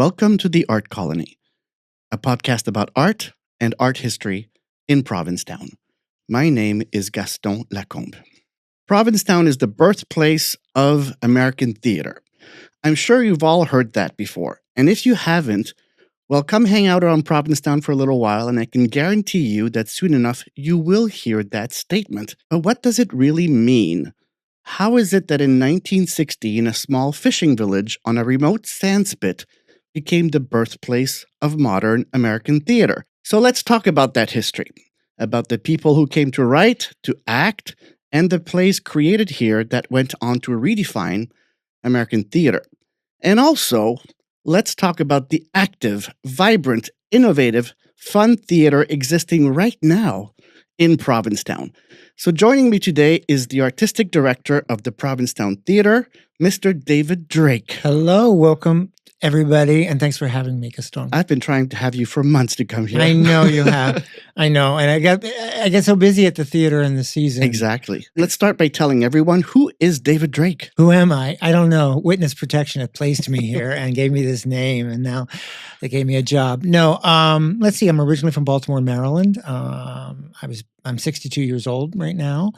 Welcome to the Art Colony, a podcast about art and art history in Provincetown. My name is Gaston Lacombe. Provincetown is the birthplace of American theater. I'm sure you've all heard that before, and if you haven't, well, come hang out around Provincetown for a little while, and I can guarantee you that soon enough you will hear that statement. But what does it really mean? How is it that in 1916, a small fishing village on a remote sandspit became the birthplace of modern American theater? So let's talk about that history, about the people who came to write, to act, and the plays created here that went on to redefine American theater. And also, let's talk about the active, vibrant, innovative, fun theater existing right now in Provincetown. So joining me today is the artistic director of the Provincetown Theater, Mr. David Drake. Hello, welcome everybody, and thanks for having me, Gaston. I've been trying to have you for months to come here. I know you have. I know, and I get so busy at the theater in the season. Exactly. Let's start by telling everyone, who is David Drake? Who am I? I don't know. Witness protection had placed me here and gave me this name, and now they gave me a job. No, let's see. I'm originally from Baltimore, Maryland. I'm 62 years old right now.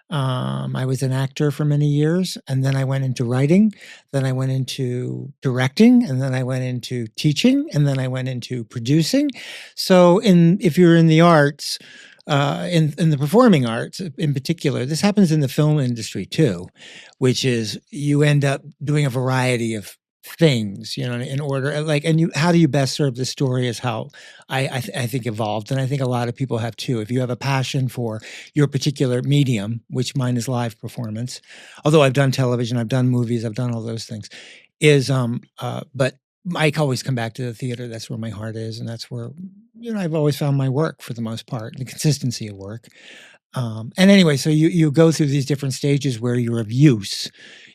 I was an actor for many years, and then I went into writing, then I went into directing, and then I went into teaching, and then I went into producing. So if you're in the arts, in the performing arts in particular, this happens in the film industry too, which is you end up doing a variety of things, in order, how do you best serve the story is how I think evolved. And I think a lot of people have too. If you have a passion for your particular medium, which mine is live performance, although I've done television, I've done movies, I've done all those things, but I always come back to the theater. That's where my heart is. And that's where, I've always found my work for the most part, the consistency of work. And anyway, so you go through these different stages where you're of use,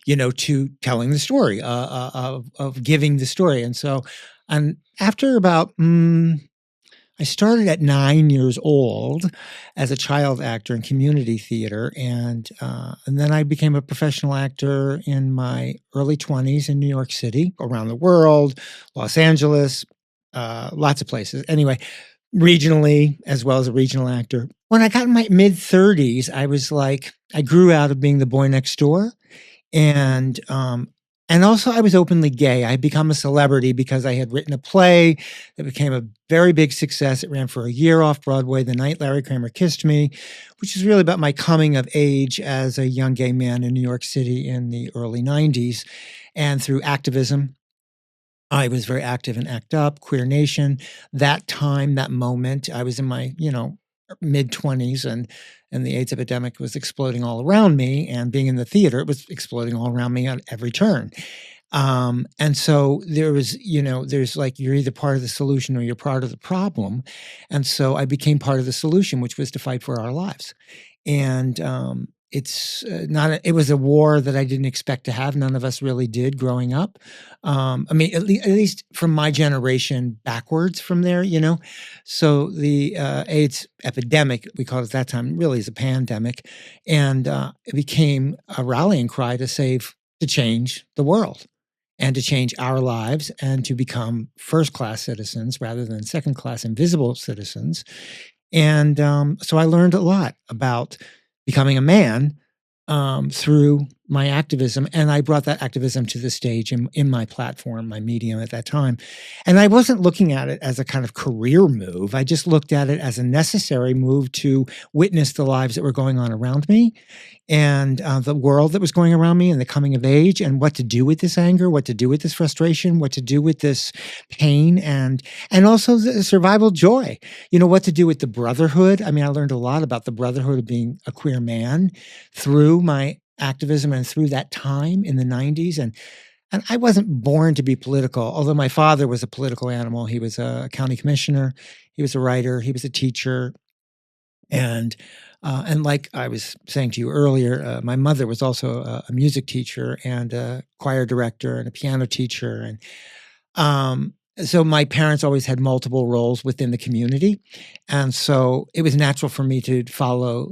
to telling the story, of giving the story. And after about, I started at 9 years old as a child actor in community theater. And then I became a professional actor in my early 20s in New York City, around the world, Los Angeles, lots of places. Anyway, regionally, as well as a regional actor. When I got in my mid 30s, I grew out of being the boy next door. And also I was openly gay. I had become a celebrity because I had written a play that became a very big success. It ran for a year off Broadway, The Night Larry Kramer Kissed Me, which is really about my coming of age as a young gay man in New York City in the early 90s. And through activism, I was very active in ACT UP, Queer Nation. That time, that moment, I was in my, mid-20s and the AIDS epidemic was exploding all around me, and being in the theater, it was exploding all around me at every turn. And so there was, there's you're either part of the solution or you're part of the problem. And so I became part of the solution, which was to fight for our lives. And it was a war that I didn't expect to have. None of us really did growing up. At least from my generation backwards from there, So the AIDS epidemic, we called it at that time, really is a pandemic. And it became a rallying cry to change the world and to change our lives and to become first-class citizens rather than second-class invisible citizens. And so I learned a lot about becoming a man through my activism. And I brought that activism to the stage in my platform, my medium at that time. And I wasn't looking at it as a kind of career move. I just looked at it as a necessary move to witness the lives that were going on around me and the world that was going around me and the coming of age and what to do with this anger, what to do with this frustration, what to do with this pain and also the survival joy, what to do with the brotherhood. I learned a lot about the brotherhood of being a queer man through my activism and through that time in the 90s. And I wasn't born to be political, although my father was a political animal. He was a county commissioner. He was a writer. He was a teacher. And like I was saying to you earlier, my mother was also a music teacher and a choir director and a piano teacher. And so my parents always had multiple roles within the community. And so it was natural for me to follow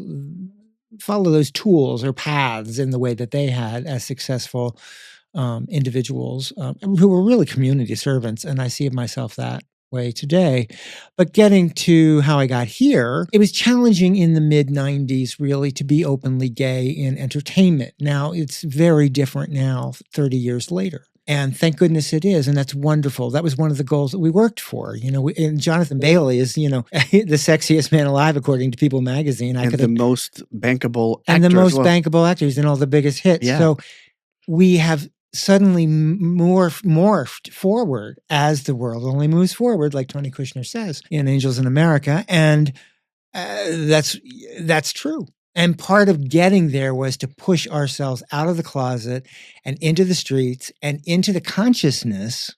those tools or paths in the way that they had as successful individuals who were really community servants, and I see myself that way today. But getting to how I got here, it was challenging in the mid 90s really to be openly gay in entertainment. Now it's very different now 30 years later. And thank goodness it is. And that's wonderful. That was one of the goals that we worked for. And Jonathan Bailey is, the sexiest man alive, according to People magazine. And the most bankable actor. And the most bankable actors and all the biggest hits. Yeah. So we have suddenly morphed forward as the world only moves forward, like Tony Kushner says in Angels in America. And that's true. And part of getting there was to push ourselves out of the closet and into the streets and into the consciousness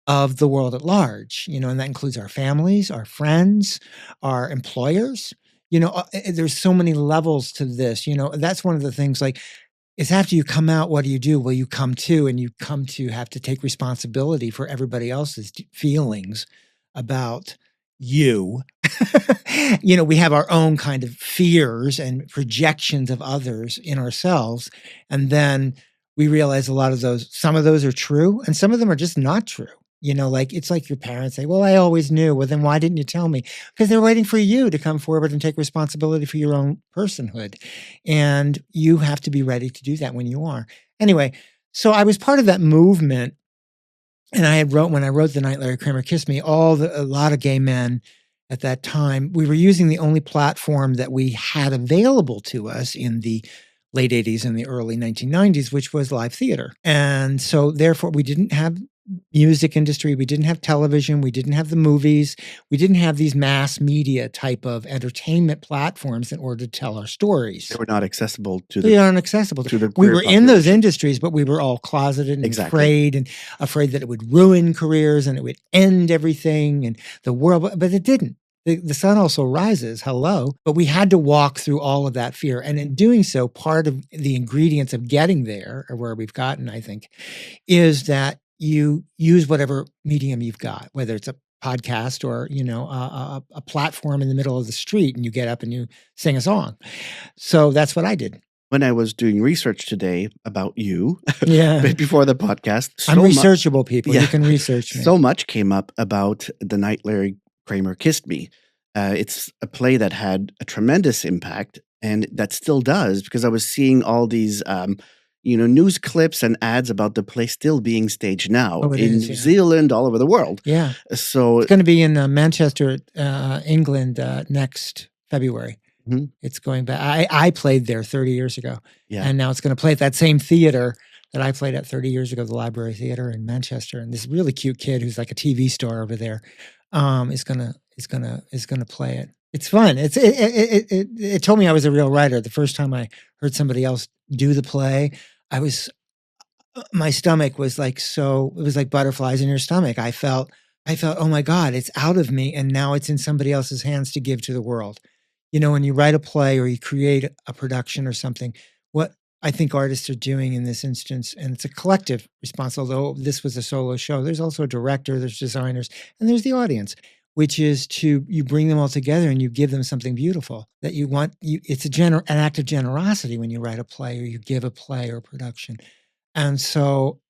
of the world at large, and that includes our families, our friends, our employers. There's so many levels to this. That's one of the things, like, it's after you come out, what do you do? Well, you come to have to take responsibility for everybody else's feelings about you. We have our own kind of fears and projections of others in ourselves. And then we realize some of those are true and some of them are just not true. It's like your parents say, well, I always knew. Well, then why didn't you tell me? Because they're waiting for you to come forward and take responsibility for your own personhood. And you have to be ready to do that when you are. Anyway, so I was part of that movement. And when I wrote The Night Larry Kramer Kissed Me, a lot of gay men at that time, we were using the only platform that we had available to us in the late 80s and the early 1990s, which was live theater. And so therefore we didn't have music industry. We didn't have television. We didn't have the movies. We didn't have these mass media type of entertainment platforms in order to tell our stories. They were not accessible to the We were in those industries, but we were all closeted and afraid that it would ruin careers and it would end everything and the world. But it didn't. The sun also rises, hello. But we had to walk through all of that fear. And in doing so, part of the ingredients of getting there, or where we've gotten, I think, is that you use whatever medium you've got, whether it's a podcast or, a platform in the middle of the street, and you get up and you sing a song. So that's what I did. When I was doing research today about you, yeah, before the podcast, I'm researchable, people. Yeah. You can research me. So much came up about The Night Larry Kramer Kissed Me. It's a play that had a tremendous impact, and that still does, because I was seeing all these news clips and ads about the play still being staged now in New Zealand, all over the world. Yeah. So it's going to be in Manchester, England, next February. Mm-hmm. It's going back. I played there 30 years ago. Yeah. And now it's going to play at that same theater that I played at 30 years ago, the Library Theater in Manchester. And this really cute kid who's like a TV star over there is going to play it. It's fun. It told me I was a real writer. The first time I heard somebody else do the play, my stomach was like, it was like butterflies in your stomach. I felt, oh my God, it's out of me. And now it's in somebody else's hands to give to the world. When you write a play or you create a production or something, what I think artists are doing in this instance, and it's a collective response, although this was a solo show, there's also a director, there's designers, and there's the audience, which is you bring them all together and you give them something beautiful that you want. It's an act of generosity when you write a play or you give a play or production. And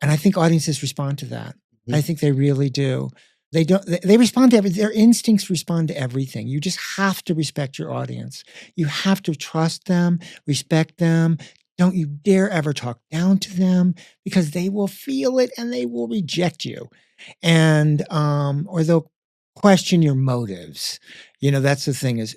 I think audiences respond to that. Mm-hmm. I think they really do. They respond to everything. Their instincts respond to everything. You just have to respect your audience. You have to trust them, respect them. Don't you dare ever talk down to them, because they will feel it and they will reject you. And, or they'll question your motives. That's the thing, is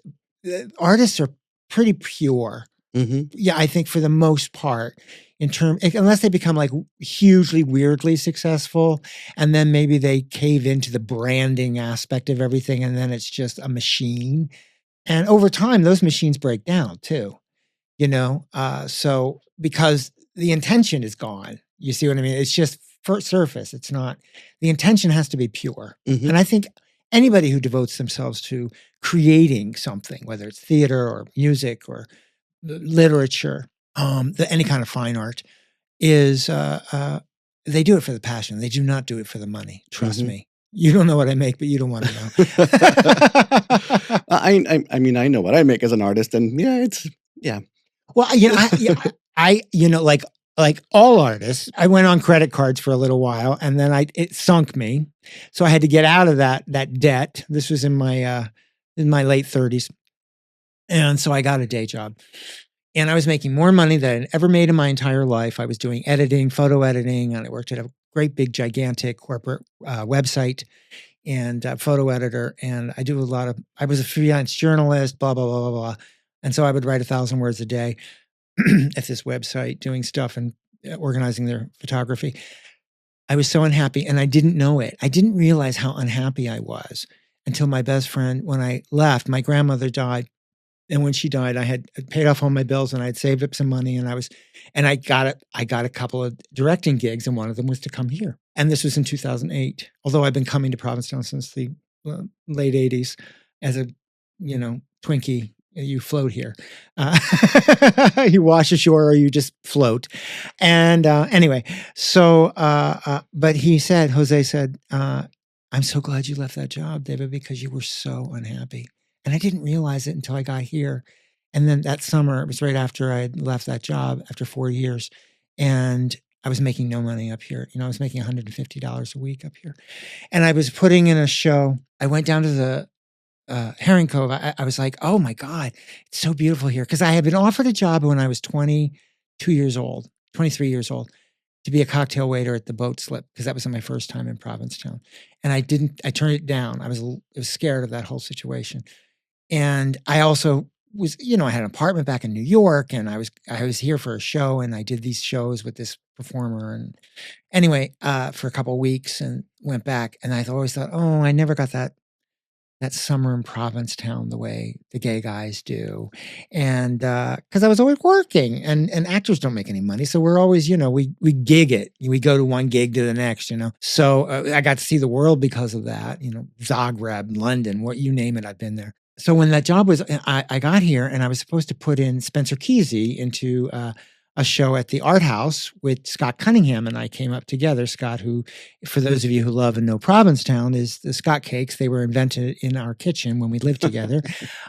artists are pretty pure. Mm-hmm. Yeah, I think for the most part, unless they become like hugely weirdly successful, and then maybe they cave into the branding aspect of everything, and then it's just a machine. And over time, those machines break down too, so because the intention is gone. You see what I mean? It's just surface. It's not, the intention has to be pure. Mm-hmm. And I think anybody who devotes themselves to creating something, whether it's theater or music or literature, any kind of fine art, is they do it for the passion. They do not do it for the money. Trust Mm-hmm. me. You don't know what I make, but you don't want to know. I mean, I know what I make as an artist, and yeah. Well, like like all artists, I went on credit cards for a little while, and then it sunk me. So I had to get out of that debt. This was in my late 30s. And so I got a day job. And I was making more money than I'd ever made in my entire life. I was doing editing, photo editing, and I worked at a great big gigantic corporate website and photo editor. And I was a freelance journalist, blah, blah, blah, blah, blah. And so I would write 1,000 words a day at this website doing stuff and organizing their photography. I was so unhappy and I didn't know it. I didn't realize how unhappy I was until my best friend, when I left, my grandmother died. And when she died, I had paid off all my bills and I had saved up some money and I got a couple of directing gigs, and one of them was to come here. And this was in 2008. Although I've been coming to Provincetown since the late 80s as a, Twinkie. You float here. You wash ashore or you just float. And anyway, so, but Jose said, I'm so glad you left that job, David, because you were so unhappy. And I didn't realize it until I got here. And then that summer, it was right after I had left that job after 4 years. And I was making no money up here. I was making $150 a week up here. And I was putting in a show. I went down to the Herring Cove. I was like, oh my God, it's so beautiful here. Because I had been offered a job when I was 23 years old, to be a cocktail waiter at the Boat Slip, because that was my first time in Provincetown. And I turned it down. I was scared of that whole situation. And I also was, I had an apartment back in New York, and I was here for a show, and I did these shows with this performer. And anyway, for a couple of weeks, and went back, and I always thought, oh, I never got that summer in Provincetown the way the gay guys do. And because I was always working, and actors don't make any money. So we're always, we gig it. We go to one gig to the next, So I got to see the world because of that, Zagreb, London, what you name it, I've been there. So when that job was, I got here and I was supposed to put in Spencer Kesey into a show at the Art House with Scott Cunningham, and I came up together. Scott, who, for those of you who love and know Provincetown, is the Scott cakes. They were invented in our kitchen when we lived together.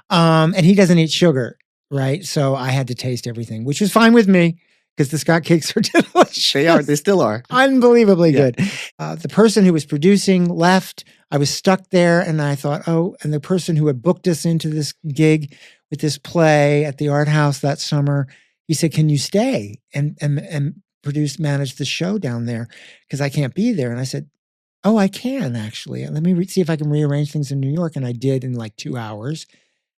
And he doesn't eat sugar, right? So I had to taste everything, which was fine with me because the Scott cakes are delicious. They are. They still are. Unbelievably good. The person who was producing left. I was stuck there, and I thought, and the person who had booked us into this gig with this play at the Art House that summer, he said, can you stay and manage the show down there? Because I can't be there. And I said, oh, I can actually. Let me see if I can rearrange things in New York. And I did in like 2 hours.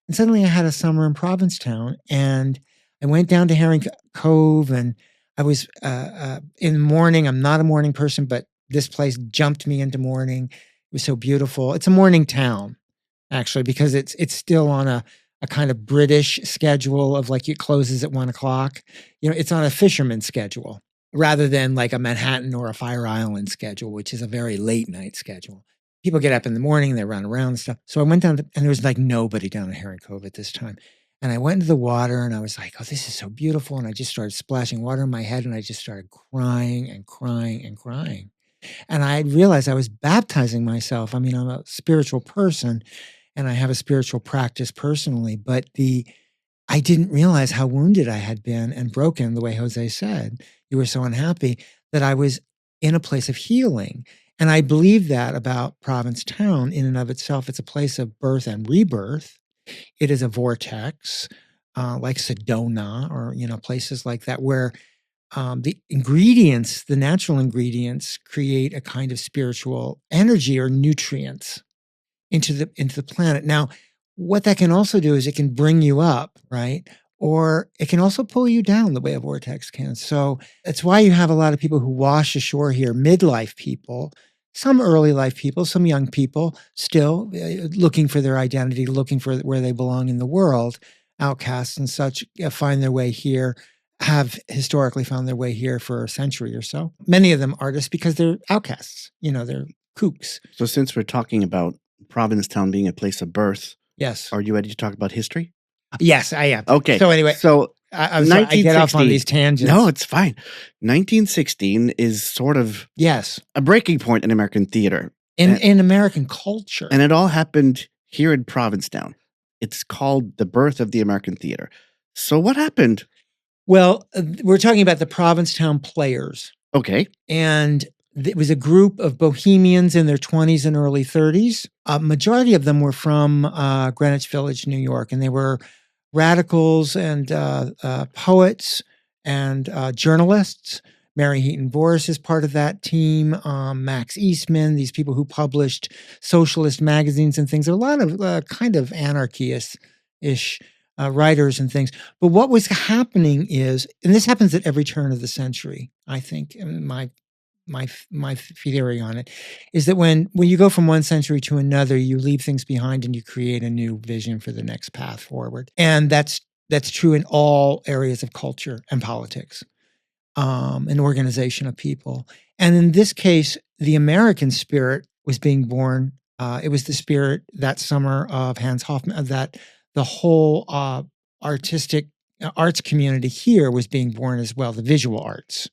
And suddenly I had a summer in Provincetown, and I went down to Herring Cove, and I was in the morning. I'm not a morning person, but this place jumped me into morning. It was so beautiful. It's a morning town, actually, because it's still on a kind of British schedule of like it closes at 1 o'clock. It's on a fisherman schedule rather than like a Manhattan or a Fire Island schedule, which is a very late night schedule. People get up in the morning, they run around and stuff. So I went down and there was like nobody down at Herring Cove at this time. And I went into the water and I was like, oh, this is so beautiful. And I just started splashing water in my head, and I just started crying and crying and crying. And I realized I was baptizing myself. I mean, I'm a spiritual person and I have a spiritual practice personally, but I didn't realize how wounded I had been and broken, the way Jose said. You were so unhappy that I was in a place of healing. And I believe that about Provincetown in and of itself. It's a place of birth and rebirth. It is a vortex, like Sedona or, places like that where the ingredients, the natural ingredients, create a kind of spiritual energy or nutrients into the planet. Now, what that can also do is it can bring you up, right? Or it can also pull you down the way a vortex can. So that's why you have a lot of people who wash ashore here, midlife people, some early life people, some young people still looking for their identity, looking for where they belong in the world, outcasts and such, find their way here, have historically found their way here for a century or so. Many of them artists because they're outcasts, they're kooks. So since we're talking about Provincetown being a place of birth, yes. Are you ready to talk about history? Yes, I am. Okay. So anyway, I get off on these tangents. No, it's fine. 1916 is sort of a breaking point in American theater. In American culture. And it all happened here in Provincetown. It's called the birth of the American theater. So what happened? Well, we're talking about the Provincetown Players. Okay. And it was a group of bohemians in their 20s and early 30s. A majority of them were from Greenwich Village, New York, and they were radicals and poets and journalists. Mary Heaton Vorse is part of that team. Max Eastman, these people who published socialist magazines and things. There are a lot of kind of anarchist-ish writers and things. But what was happening is, and this happens at every turn of the century, I think, my theory on it is that when you go from one century to another, you leave things behind and you create a new vision for the next path forward. And that's true in all areas of culture and politics, and organization of people. And in this case, the American spirit was being born. It was the spirit that summer of Hans Hofmann, that the whole artistic arts community here was being born as well, the visual arts.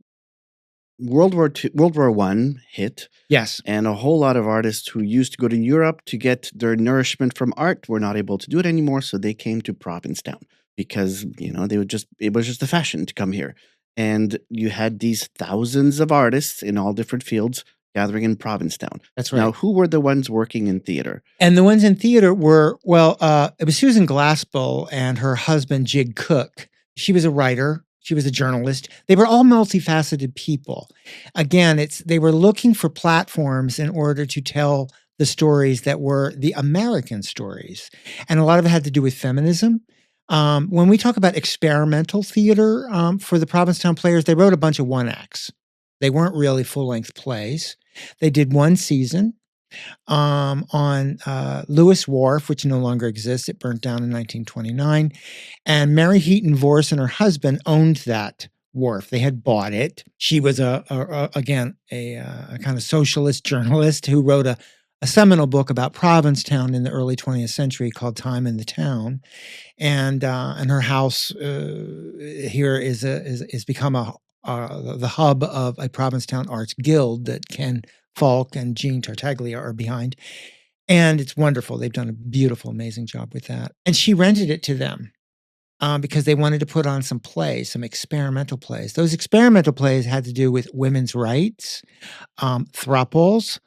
World War One hit, Yes. and a whole lot of artists who used to go to Europe to get their nourishment from art were not able to do it anymore, so they came to Provincetown because, it was just the fashion to come here. And you had these thousands of artists in all different fields gathering in Provincetown. That's right. Now, who were the ones working in theater? And the ones in theater were, it was Susan Glaspell and her husband, Jig Cook. She was a writer. She was a journalist. They were all multifaceted people. Again, they were looking for platforms in order to tell the stories that were the American stories. And a lot of it had to do with feminism. When we talk about experimental theater for the Provincetown Players, they wrote a bunch of one-acts. They weren't really full-length plays. They did one season on Lewis Wharf, which no longer exists. It burnt down in 1929. And Mary Heaton Vorse and her husband owned that wharf. They had bought it. She was again a kind of socialist journalist who wrote a seminal book about Provincetown in the early 20th century called Time in the Town. And her house here is become the hub of a Provincetown Arts Guild that Ken Falk and Jean Tartaglia are behind. And it's wonderful. They've done a beautiful, amazing job with that. And she rented it to them because they wanted to put on some plays, some experimental plays. Those experimental plays had to do with women's rights, thruples,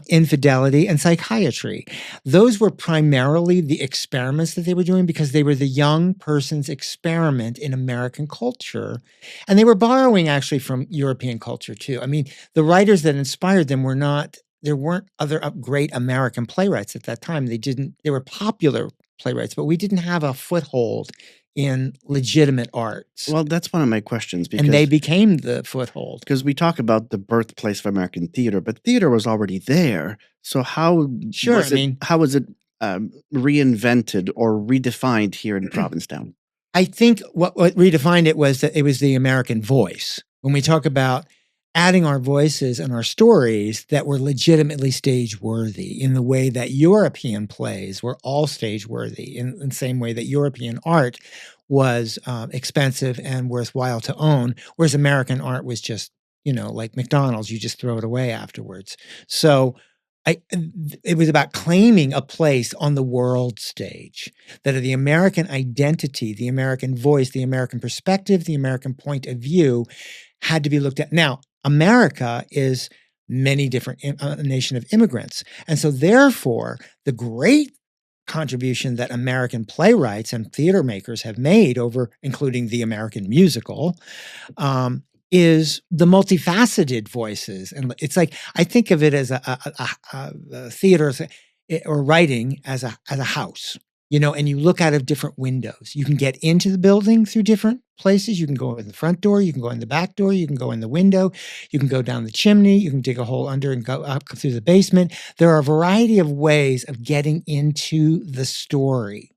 infidelity, and psychiatry. Those were primarily the experiments that they were doing because they were the young person's experiment in American culture. And they were borrowing actually from European culture too. I mean, the writers that inspired them there weren't other great American playwrights at that time. They were popular playwrights, but we didn't have a foothold in legitimate arts. Well, that's one of my questions. And they became the foothold. Because we talk about the birthplace of American theater, but theater was already there. So how was it reinvented or redefined here in Provincetown? I think what redefined it was that it was the American voice. When we talk about adding our voices and our stories that were legitimately stage worthy in the way that European plays were all stage worthy, in the same way that European art was expensive and worthwhile to own, whereas American art was just, like McDonald's, you just throw it away afterwards. So it was about claiming a place on the world stage, that the American identity, the American voice, the American perspective, the American point of view had to be looked at. Now, America is many different a nation of immigrants. And so therefore, the great contribution that American playwrights and theater makers have made including the American musical, is the multifaceted voices. And it's like, I think of it as a theater or writing as a house. And you look out of different windows. You can get into the building through different places. You can go in the front door. You can go in the back door. You can go in the window. You can go down the chimney. You can dig a hole under and go up through the basement. There are a variety of ways of getting into the story.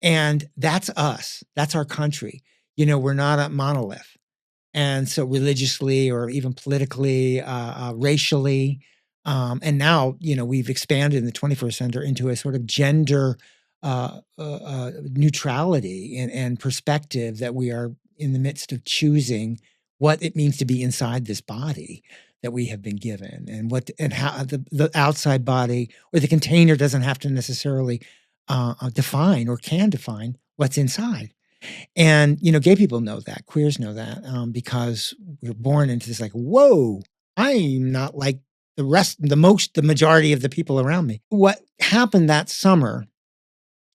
And that's us. That's our country. We're not a monolith. And so religiously or even politically, racially, and now, we've expanded in the 21st century into a sort of gender neutrality and perspective that we are in the midst of choosing what it means to be inside this body that we have been given, and how the outside body or the container doesn't have to necessarily define or can define what's inside. And, gay people know that, queers know that, because we're born into this like, whoa, I'm not like the majority of the people around me. What happened that summer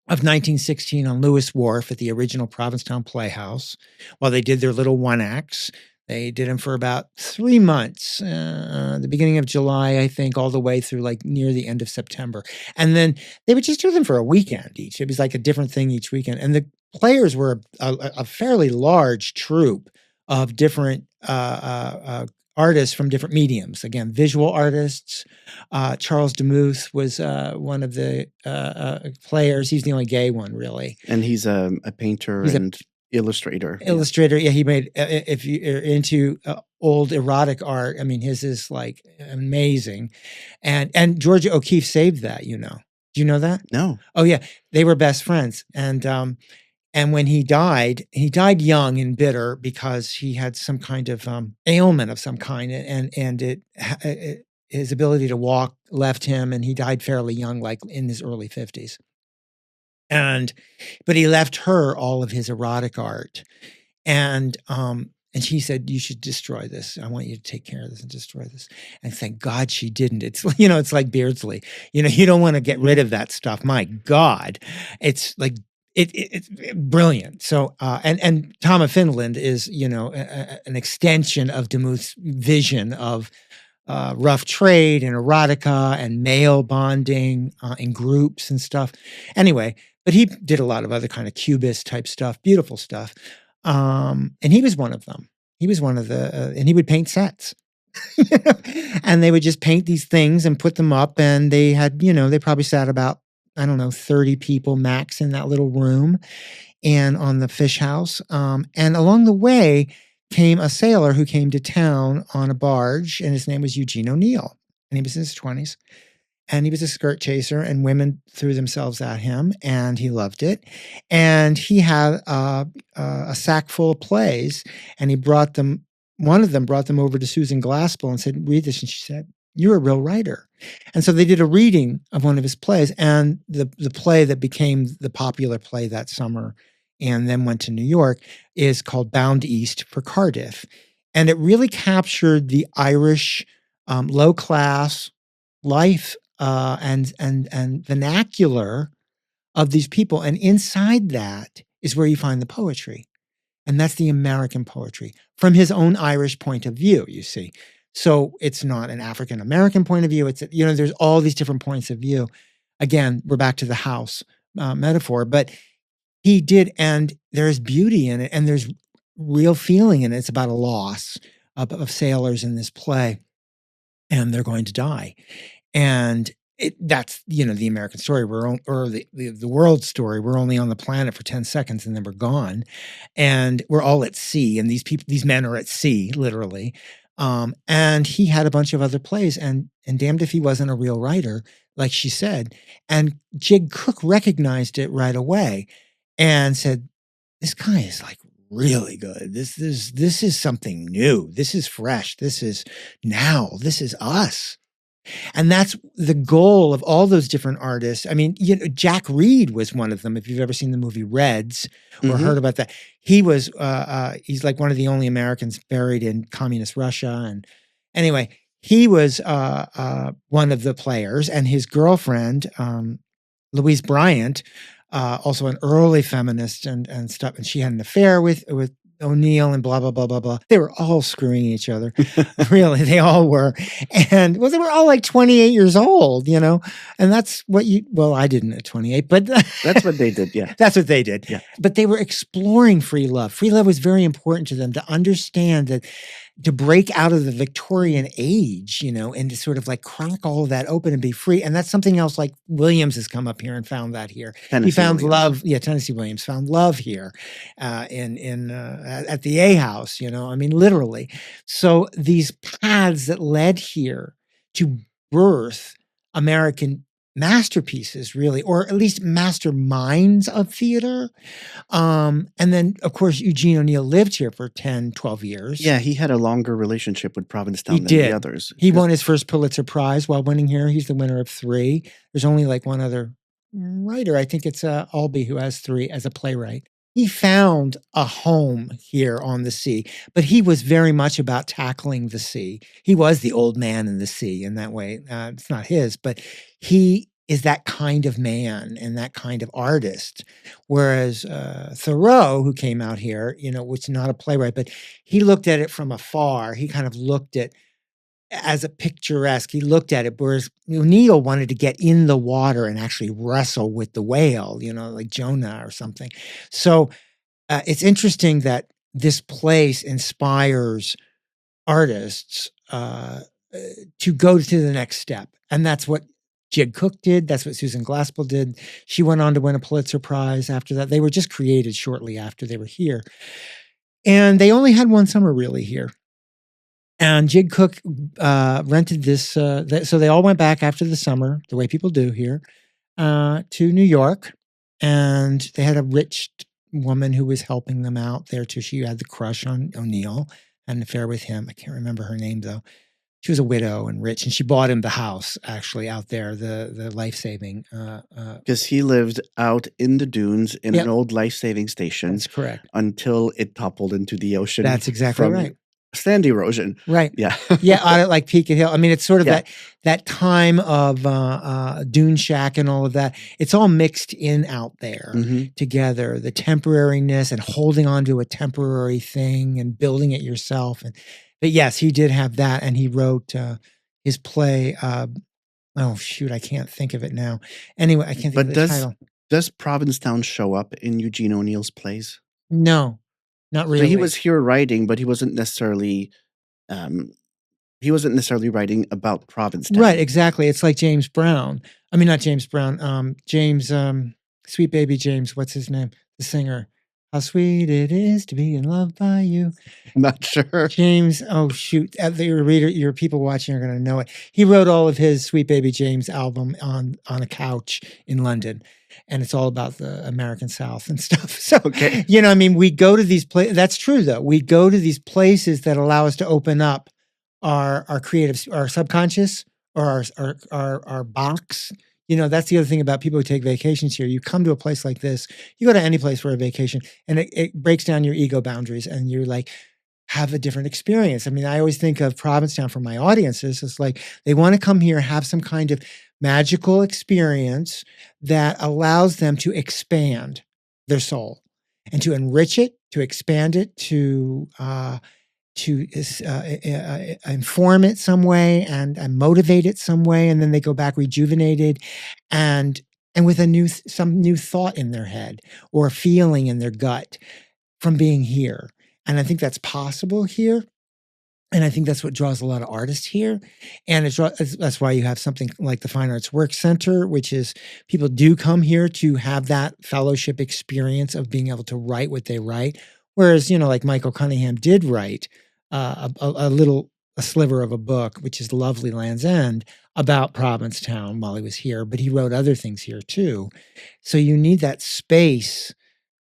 of 1916 on Lewis Wharf at the original Provincetown Playhouse, while they did their little one acts, they did them for about 3 months, the beginning of July, I think, all the way through like near the end of September. And then they would just do them for a weekend each. It was like a different thing each weekend. And the players were a fairly large troupe of different artists from different mediums. Again, visual artists. Charles Demuth was one of the players. He's the only gay one, really. And he's a painter and illustrator. Illustrator. Yeah, he made, if you're into old erotic art, I mean, his is like amazing. And Georgia O'Keeffe saved that, Do you know that? No. Oh, yeah. They were best friends. And when he died young and bitter because he had some kind of ailment of some kind, and his ability to walk left him, and he died fairly young, like in his early 50s. But he left her all of his erotic art, and she said, "You should destroy this. I want you to take care of this and destroy this." And thank God she didn't. It's it's like Beardsley. You don't want to get rid of that stuff. My God, it's like. It's brilliant. So, and Tom of Finland is, an extension of Demuth's vision of rough trade and erotica and male bonding in groups and stuff. Anyway, but he did a lot of other kind of cubist type stuff, beautiful stuff. And he was one of them. He was one of the, and he would paint sets. And they would just paint these things and put them up. And they had, they probably sat about, I don't know, 30 people max in that little room and on the fish house. And along the way came a sailor who came to town on a barge, and his name was Eugene O'Neill. And he was in his 20s. And he was a skirt chaser, and women threw themselves at him, and he loved it. And he had a sack full of plays, and one of them brought them over to Susan Glaspell and said, "Read this." And she said, "You're a real writer." And so they did a reading of one of his plays, and the play that became the popular play that summer and then went to New York is called Bound East for Cardiff. And it really captured the Irish low-class life and vernacular of these people. And inside that is where you find the poetry. And that's the American poetry from his own Irish point of view, you see. So it's not an African-American point of view. It's, there's all these different points of view. Again, we're back to the house metaphor, but he did, and there's beauty in it, and there's real feeling in it. It's about a loss of sailors in this play, and they're going to die. And that's, the American story. Or the world story. We're only on the planet for 10 seconds, and then we're gone. And we're all at sea, and these men are at sea, literally. And he had a bunch of other plays, and damned if he wasn't a real writer, like she said. And Jig Cook recognized it right away and said, "This guy is like really good. This is something new. This is fresh. This is now. This is us." And that's the goal of all those different artists. I mean, Jack Reed was one of them. If you've ever seen the movie Reds or heard about that, he was, he's like one of the only Americans buried in communist Russia. And anyway, he was one of the players, and his girlfriend, Louise Bryant, also an early feminist and stuff. And she had an affair with O'Neill and blah, blah, blah, blah, blah. They were all screwing each other. Really, they all were. And they were all like 28 years old, and that's what I didn't at 28, but that's what they did. Yeah. That's what they did. Yeah. But they were exploring free love. Free love was very important to them, to understand that, to break out of the Victorian age, and to sort of like crack all of that open and be free. And that's something else, like Williams has come up here and found that here. He found love. Yeah, Tennessee Williams found love here at the A House, I mean, literally. So these paths that led here to birth American masterpieces, really, or at least masterminds of theater. And then, of course, Eugene O'Neill lived here for 10, 12 years. Yeah, he had a longer relationship with Provincetown than the others. He won his first Pulitzer Prize while winning here. He's the winner of 3. There's only like one other writer. I think it's Albee who has 3 as a playwright. he found a home here on the sea, but he was very much about tackling the sea. He was the old man in the sea in that way. It's not his, but he is that kind of man and that kind of artist. Whereas Thoreau, who came out here, was not a playwright, but he looked at it from afar. He kind of looked at as a picturesque. He looked at it, whereas O'Neill wanted to get in the water and actually wrestle with the whale, like Jonah or something. So it's interesting that this place inspires artists to go to the next step. And that's what Jig Cook did. That's what Susan Glaspell did. She went on to win a Pulitzer Prize after that. They were just created shortly after they were here. And they only had one summer really here. And Jig Cook rented this. So they all went back after the summer, the way people do here, to New York. And they had a rich woman who was helping them out there too. She had the crush on O'Neill, had an affair with him. I can't remember her name though. She was a widow and rich, and she bought him the house actually out there, the life-saving. Because he lived out in the dunes in Yep. an old life-saving station That's correct. until it toppled into the ocean. That's exactly from right. sand erosion. Right. Yeah. Yeah, out at like Peaked Hill. I mean, it's sort of Yeah. that time of Dune Shack and all of that. It's all mixed in out there Mhm. together. The temporariness and holding on to a temporary thing and building it yourself. But yes, he did have that, and he wrote his play. Oh shoot, I can't think of it now. Anyway, I can't think of the title. Does Provincetown show up in Eugene O'Neill's plays? No, not really. So he was here writing, but he wasn't necessarily writing about Provincetown. Right, exactly. It's like James Brown. I mean, not James Brown. James, Sweet Baby James. What's his name? The singer. How sweet it is to be in love by you. I'm not sure. James. Oh shoot! Your people watching are going to know it. He wrote all of his Sweet Baby James album on a couch in London, and it's all about the American South and stuff. So, Okay. I mean, we go to these places. That's true, though. We go to these places that allow us to open up our creative, our subconscious, or our box. That's the other thing about people who take vacations here. You come to a place like this, you go to any place for a vacation, and it breaks down your ego boundaries, and you're like, have a different experience. I mean, I always think of Provincetown for my audiences. It's like they want to come here, have some kind of magical experience that allows them to expand their soul and to enrich it, to expand it, to inform it some way and motivate it some way, and then they go back rejuvenated and with some new thought in their head or a feeling in their gut from being here. And I think that's possible here. And I think that's what draws a lot of artists here. And that's why you have something like the Fine Arts Work Center, which is people do come here to have that fellowship experience of being able to write what they write. Whereas, like Michael Cunningham did write a sliver of a book, which is Lovely Land's End, about Provincetown while he was here, but he wrote other things here too. So you need that space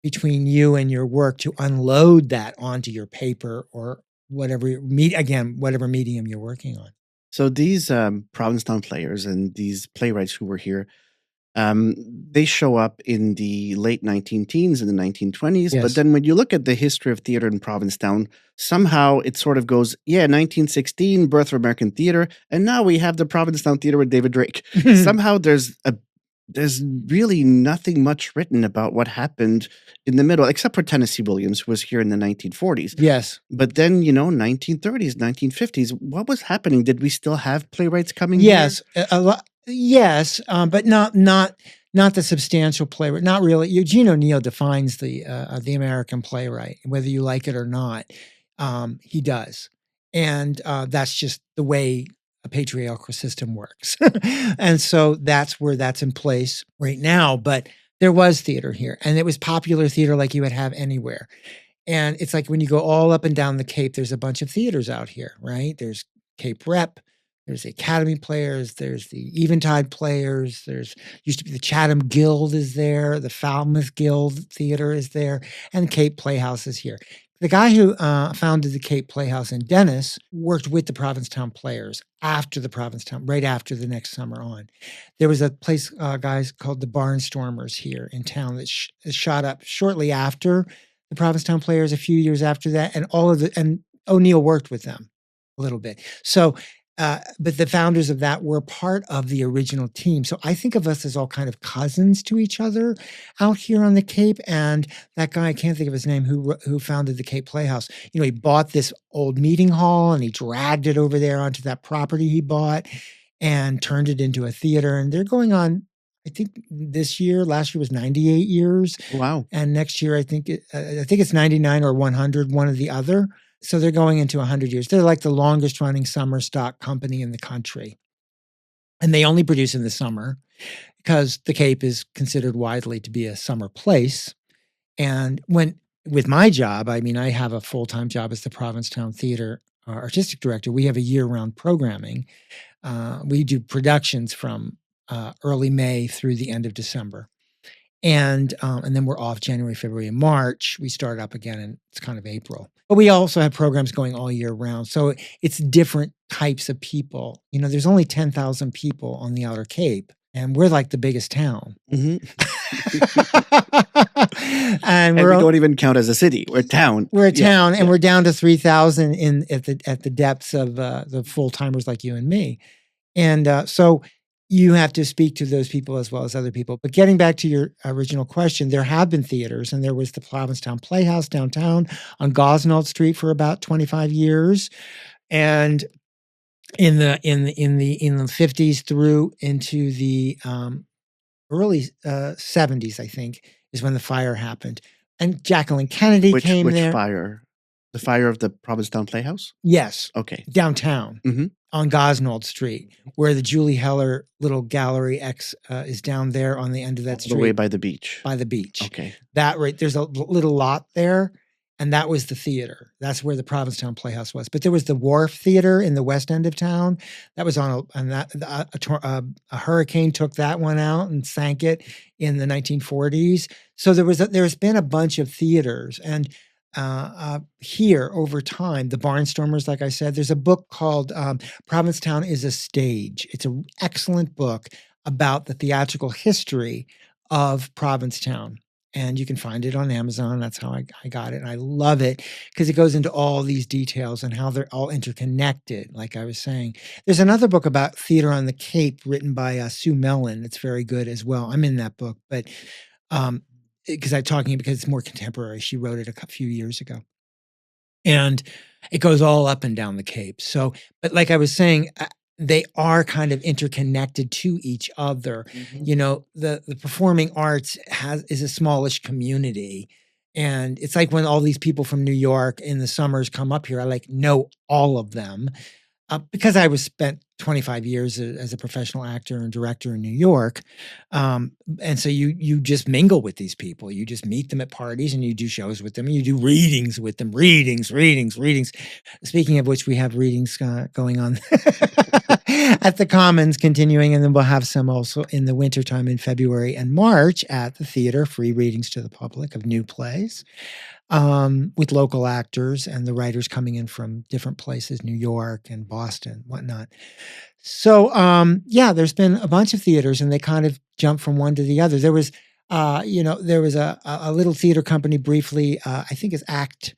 between you and your work to unload that onto your paper or whatever medium you're working on. So these Provincetown players and these playwrights who were here, they show up in the late 19-teens and the 1920s. Yes. But then when you look at the history of theater in Provincetown, somehow it sort of goes, 1916, birth of American theater, and now we have the Provincetown Theater with David Drake. Somehow there's really nothing much written about what happened in the middle, except for Tennessee Williams, who was here in the 1940s. Yes. But then, 1930s, 1950s, what was happening? Did we still have playwrights coming Yes, here? a lot. Yes, but not the substantial playwright. Not really. Eugene O'Neill defines the American playwright, whether you like it or not. He does, and that's just the way a patriarchal system works. And so that's where that's in place right now. But there was theater here, and it was popular theater like you would have anywhere. And it's like when you go all up and down the Cape, there's a bunch of theaters out here, right? There's Cape Rep, There's the Academy Players, there's the Eventide Players, there's used to be the Chatham Guild is there, the Falmouth Guild Theater is there, and Cape Playhouse is here. The guy who founded the Cape Playhouse in Dennis worked with the Provincetown Players after the Provincetown, right after the next summer on. There was a place, guys, called the Barnstormers here in town that shot up shortly after the Provincetown Players, a few years after that, and O'Neill worked with them a little bit. So but the founders of that were part of the original team. So I think of us as all kind of cousins to each other out here on the Cape. And that guy, I can't think of his name, who founded the Cape Playhouse. He bought this old meeting hall and he dragged it over there onto that property he bought and turned it into a theater. And they're going on, I think last year was 98 years. Wow. And next year, I think it's 99 or 100, one or the other. So they're going into 100 years. They're like the longest running summer stock company in the country. And they only produce in the summer because the Cape is considered widely to be a summer place. And with my job, I have a full-time job as the Provincetown Theater artistic director. We have a year-round programming. We do productions from early May through the end of December. And then we're off January, February, and March. We start up again, and it's kind of April. But we also have programs going all year round. So it's different types of people. There's only 10,000 people on the Outer Cape, and we're like the biggest town. Mm-hmm. and we don't even count as a city. We're a town. We're a town, and we're down to 3,000 at the depths of the full timers like you and me. And so you have to speak to those people as well as other people. But getting back to your original question, there have been theaters, and there was the Provincetown Playhouse downtown on Gosnold Street for about 25 years, and in the 50s through into the early 70s, I think, is when the fire happened. And Jacqueline Kennedy came there. Which fire? The fire of the Provincetown Playhouse? Yes. Okay. Downtown. Mm-hmm. On Gosnold Street, where the Julie Heller little gallery is down there on the end of that street. The way by the beach. By the beach. Okay. That right, there's a little lot there, and that was the theater. That's where the Provincetown Playhouse was. But there was the Wharf Theater in the west end of town. That was a hurricane took that one out and sank it in the 1940s. So there's been a bunch of theaters, and here over time, the Barnstormers, like I said, there's a book called Provincetown is a Stage. It's an excellent book about the theatrical history of Provincetown. And you can find it on Amazon. That's how I got it. And I love it because it goes into all these details and how they're all interconnected, like I was saying. There's another book about theater on the Cape written by Sue Mellon. It's very good as well. I'm in that book, but because it's more contemporary. She wrote it a few years ago. And it goes all up and down the Cape. So, but like I was saying, they are kind of interconnected to each other. Mm-hmm. The performing arts is a smallish community. And it's like when all these people from New York in the summers come up here, I know all of them. Because I spent 25 years as a professional actor and director in New York. And so you just mingle with these people. You just meet them at parties and you do shows with them and you do readings with them. Readings. Speaking of which, we have readings going on at the Commons continuing, and then we'll have some also in the wintertime in February and March at the theater, free readings to the public of new plays. With local actors and the writers coming in from different places, New York and Boston, whatnot. So, there's been a bunch of theaters, and they kind of jump from one to the other. There was, there was a little theater company briefly, I think it's Act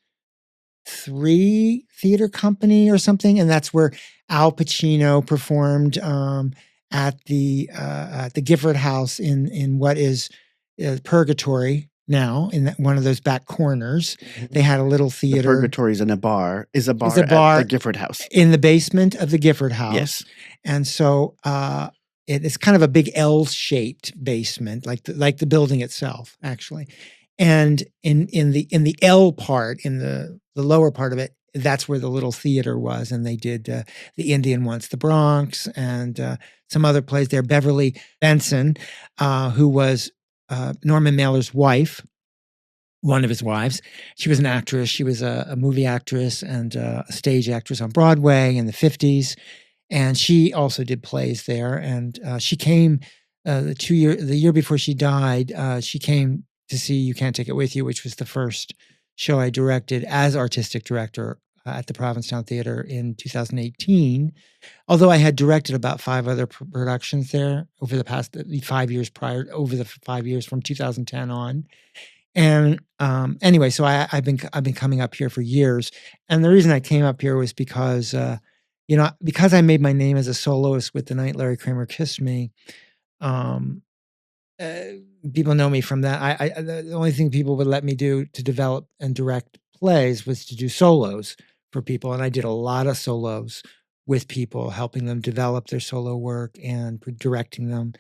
3 Theater Company or something, and that's where Al Pacino performed at the Gifford House in what is Purgatory. Now, in one of those back corners, they had a little theater. The Purgatory is a bar at the Gifford House. In the basement of the Gifford House. Yes. And so it's kind of a big L-shaped basement, like the building itself, actually. And in the L part, in the lower part of it, that's where the little theater was. And they did The Indian Wants the Bronx and some other plays there. Beverly Benson, who was Norman Mailer's wife, one of his wives. She was an actress. She was a movie actress and a stage actress on Broadway in the 50s. and she also did plays there. And she came the year before she died. She came to see You Can't Take It With You, which was the first show I directed as artistic director at the Provincetown Theater in 2018. Although I had directed about 5 other productions there over the past 5 years prior, over the 5 years from 2010 on. And anyway, so I've been coming up here for years, and the reason I came up here was because because I made my name as a soloist with The Night Larry Kramer Kissed Me. Um, uh, People know me from that. The only thing people would let me do to develop and direct plays was to do solos for people, and I did a lot of solos with people, helping them develop their solo work and directing them.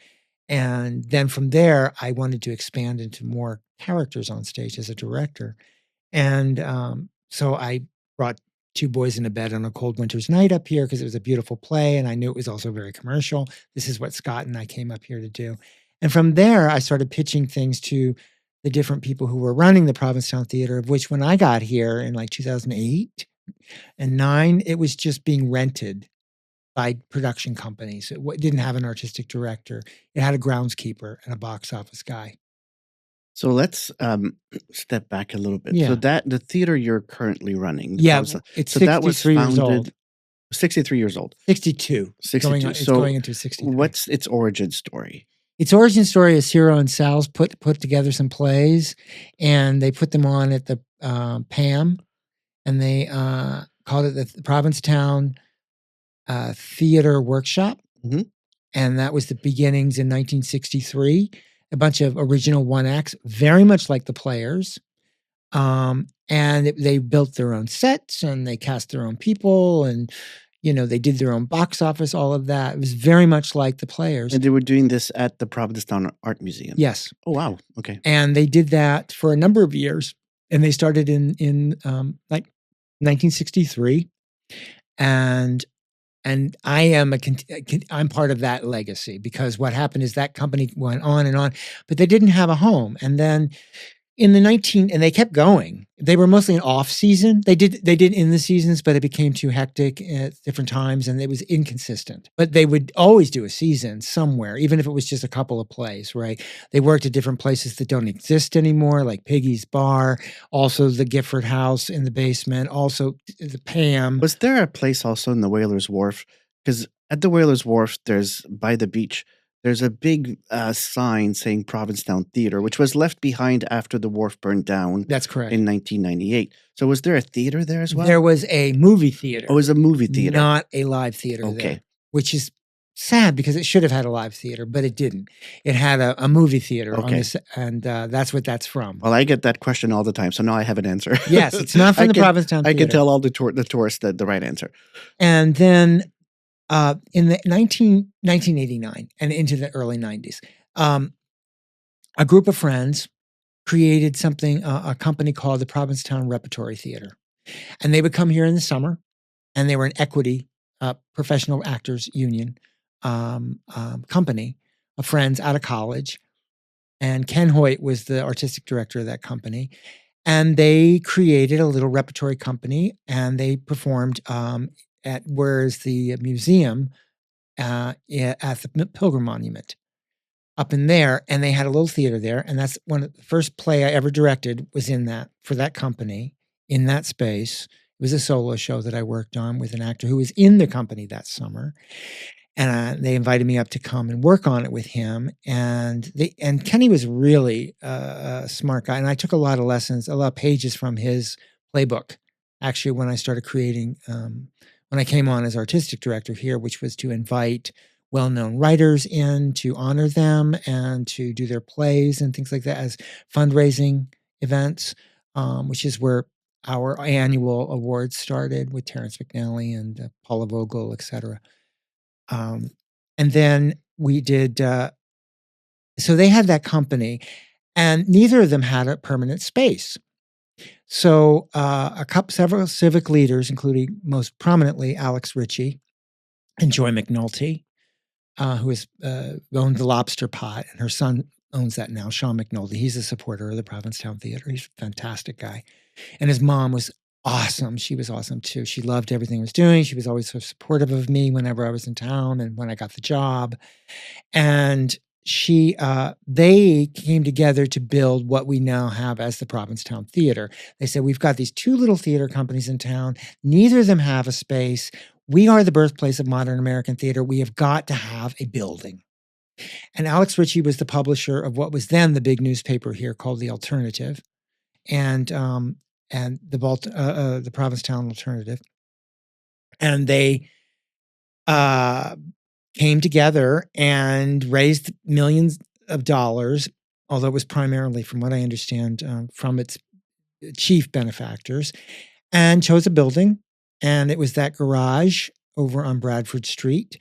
And then from there, I wanted to expand into more characters on stage as a director. And so I brought Two Boys in a Bed on a Cold Winter's Night up here because it was a beautiful play. And I knew it was also very commercial. This is what Scott and I came up here to do. And from there, I started pitching things to the different people who were running the Provincetown Theater, of which when I got here in like 2008 and 9, it was just being rented by production companies. It didn't have an artistic director. It had a groundskeeper and a box office guy. So let's step back a little bit. Yeah. So that the theater you're currently running, Yeah, Provincetown- it's so that was 63 years old. founded 63 years old. 62. 62. It's So going into 63. what's its origin story? Its origin story is Hero and Sal's put together some plays, and they put them on at the PAM, and they called it the Provincetown Theater Workshop. Mhm. And that was the beginnings in 1963. A bunch of original one acts, very much like the Players. And they built their own sets, and they cast their own people, and they did their own box office, all of that. It was very much like the Players. And they were doing this at the Provincetown Art Museum. Yes. Oh, wow. Okay. And they did that for a number of years. And they started in like 1963. And I am I'm part of that legacy, because what happened is that company went on and on, but they didn't have a home. And then in the and they kept going. They were mostly an off season. They did in the seasons, but it became too hectic at different times, and it was inconsistent. But they would always do a season somewhere, even if it was just a couple of plays, right? They worked at different places that don't exist anymore, like Piggy's Bar, also the Gifford House in the basement, also the Pam. Was there a place also in the Whalers Wharf? Because at the Whalers Wharf, by the beach, there's a big sign saying Provincetown Theater, which was left behind after the wharf burned down. That's correct. In 1998. So was there a theater there as well? There was a movie theater. Oh, it was a movie theater. Not a live theater there, which is sad because it should have had a live theater, but it didn't. It had a movie theater on this, and that's what that's from. Well, I get that question all the time, so now I have an answer. Yes, it's not from the Provincetown Theater. I can tell all the tourists the right answer. And then in the 1989 and into the early 90s, a group of friends created a company called the Provincetown Repertory Theater. And they would come here in the summer, and they were an equity professional actors union company of friends out of college. And Ken Hoyt was the artistic director of that company. And they created a little repertory company, and they performed at where's the museum at the Pilgrim Monument up in there. And they had a little theater there. And that's the first play I ever directed was for that company in that space. It was a solo show that I worked on with an actor who was in the company that summer. And they invited me up to come and work on it with him. And Kenny was really a smart guy. And I took a lot of lessons, a lot of pages from his playbook, actually, when I started creating, when I came on as artistic director here, which was to invite well-known writers in to honor them and to do their plays and things like that as fundraising events, which is where our annual awards started with Terrence McNally and Paula Vogel, et cetera. And then we did, so they had that company, and neither of them had a permanent space. So several civic leaders, including most prominently Alex Ritchie and Joy McNulty, who owned the Lobster Pot, and her son owns that now, Sean McNulty. He's a supporter of the Provincetown Theater. He's a fantastic guy. And his mom was awesome. She was awesome too. She loved everything I was doing. She was always so supportive of me whenever I was in town and when I got the job. And they came together to build what we now have as the Provincetown Theater. They said, we've got these two little theater companies in town. Neither of them have a space. We are the birthplace of modern American theater. We have got to have a building. And Alex Ritchie was the publisher of what was then the big newspaper here called The Alternative, and the Provincetown Alternative. And they came together and raised millions of dollars, although it was primarily, from what I understand, from its chief benefactors, and chose a building. And it was that garage over on Bradford Street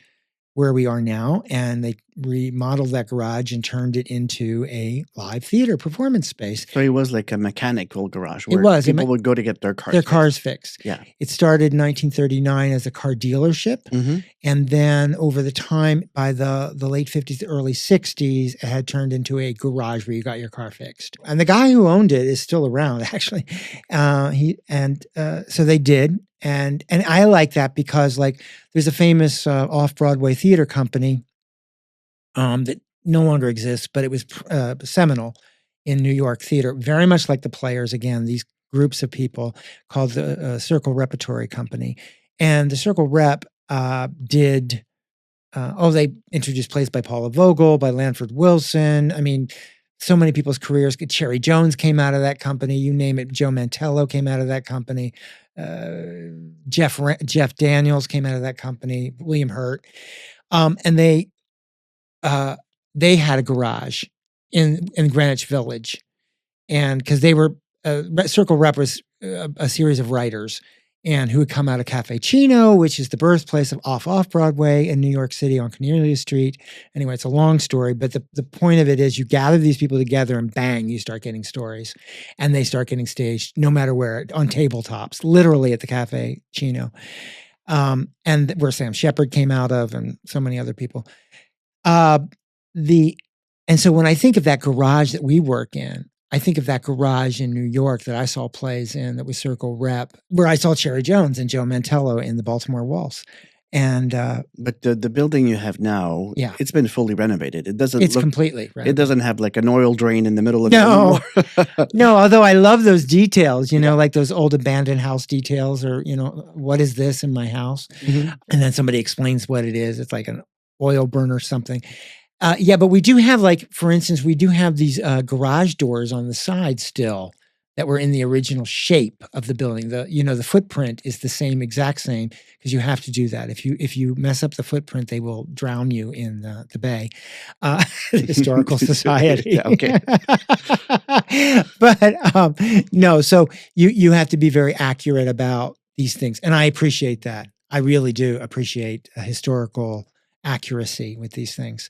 where we are now. And they remodeled that garage and turned it into a live theater performance space. So it was like a mechanical garage It where was. people would go to get their cars fixed. Yeah. It started in 1939 as a car dealership. Mm-hmm. And then over the time, by the late 50s, early 60s, it had turned into a garage where you got your car fixed. And the guy who owned it is still around, actually. So they did. And I like that because, like, there's a famous off-Broadway theater company that no longer exists, but it was seminal in New York theater, very much like the Players. Again, these groups of people called the Circle Repertory Company. And the Circle Rep they introduced plays by Paula Vogel, by Lanford Wilson. I mean, so many people's careers. Cherry Jones came out of that company. You name it. Joe Mantello came out of that company. Jeff Daniels came out of that company. William Hurt. And they had a garage in Greenwich Village. And because they were, Circle Rep was a series of writers and who had come out of Cafe Chino, which is the birthplace of Off-Broadway in New York City on Cornelia Street. Anyway, it's a long story, but the point of it is you gather these people together and bang, you start getting stories. And they start getting staged no matter where, on tabletops, literally at the Cafe Chino. And where Sam Shepard came out of and so many other people. And so when I think of that garage that we work in, I think of that garage in New York that I saw plays in that was Circle Rep, where I saw Cherry Jones and Joe Mantello in the Baltimore Waltz. And but the building you have now, yeah, it's been fully renovated. It doesn't. It's completely renovated. It doesn't have like an oil drain in the middle of it anymore. No, although I love those details, you know, Yeah. like those old abandoned house details, or what is this in my house? Mm-hmm. And then somebody explains what it is. It's like an oil burner or something. Yeah, but we do have, like, for instance, we do have these garage doors on the side still that were in the original shape of the building. The footprint is the exact same, because you have to do that. If you mess up the footprint, they will drown you in the bay. The Historical Society. Yeah, okay. But no, so you have to be very accurate about these things, and I appreciate that. I really do appreciate historical accuracy with these things.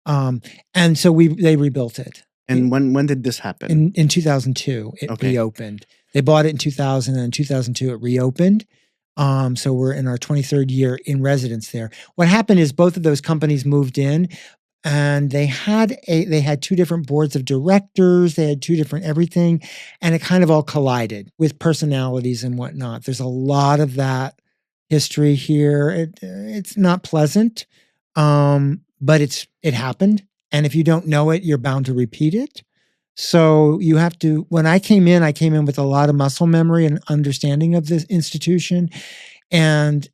And so they rebuilt it. And when did this happen? In 2002, it reopened. They bought it in 2000, and in 2002 it reopened. So we're in our 23rd year in residence there. What happened is both of those companies moved in, and they had two different boards of directors. They had two different everything, and it kind of all collided with personalities and whatnot. There's a lot of that history here. It's not pleasant. But it happened. And if you don't know it, you're bound to repeat it. So you have to, when I came in with a lot of muscle memory and understanding of this institution. And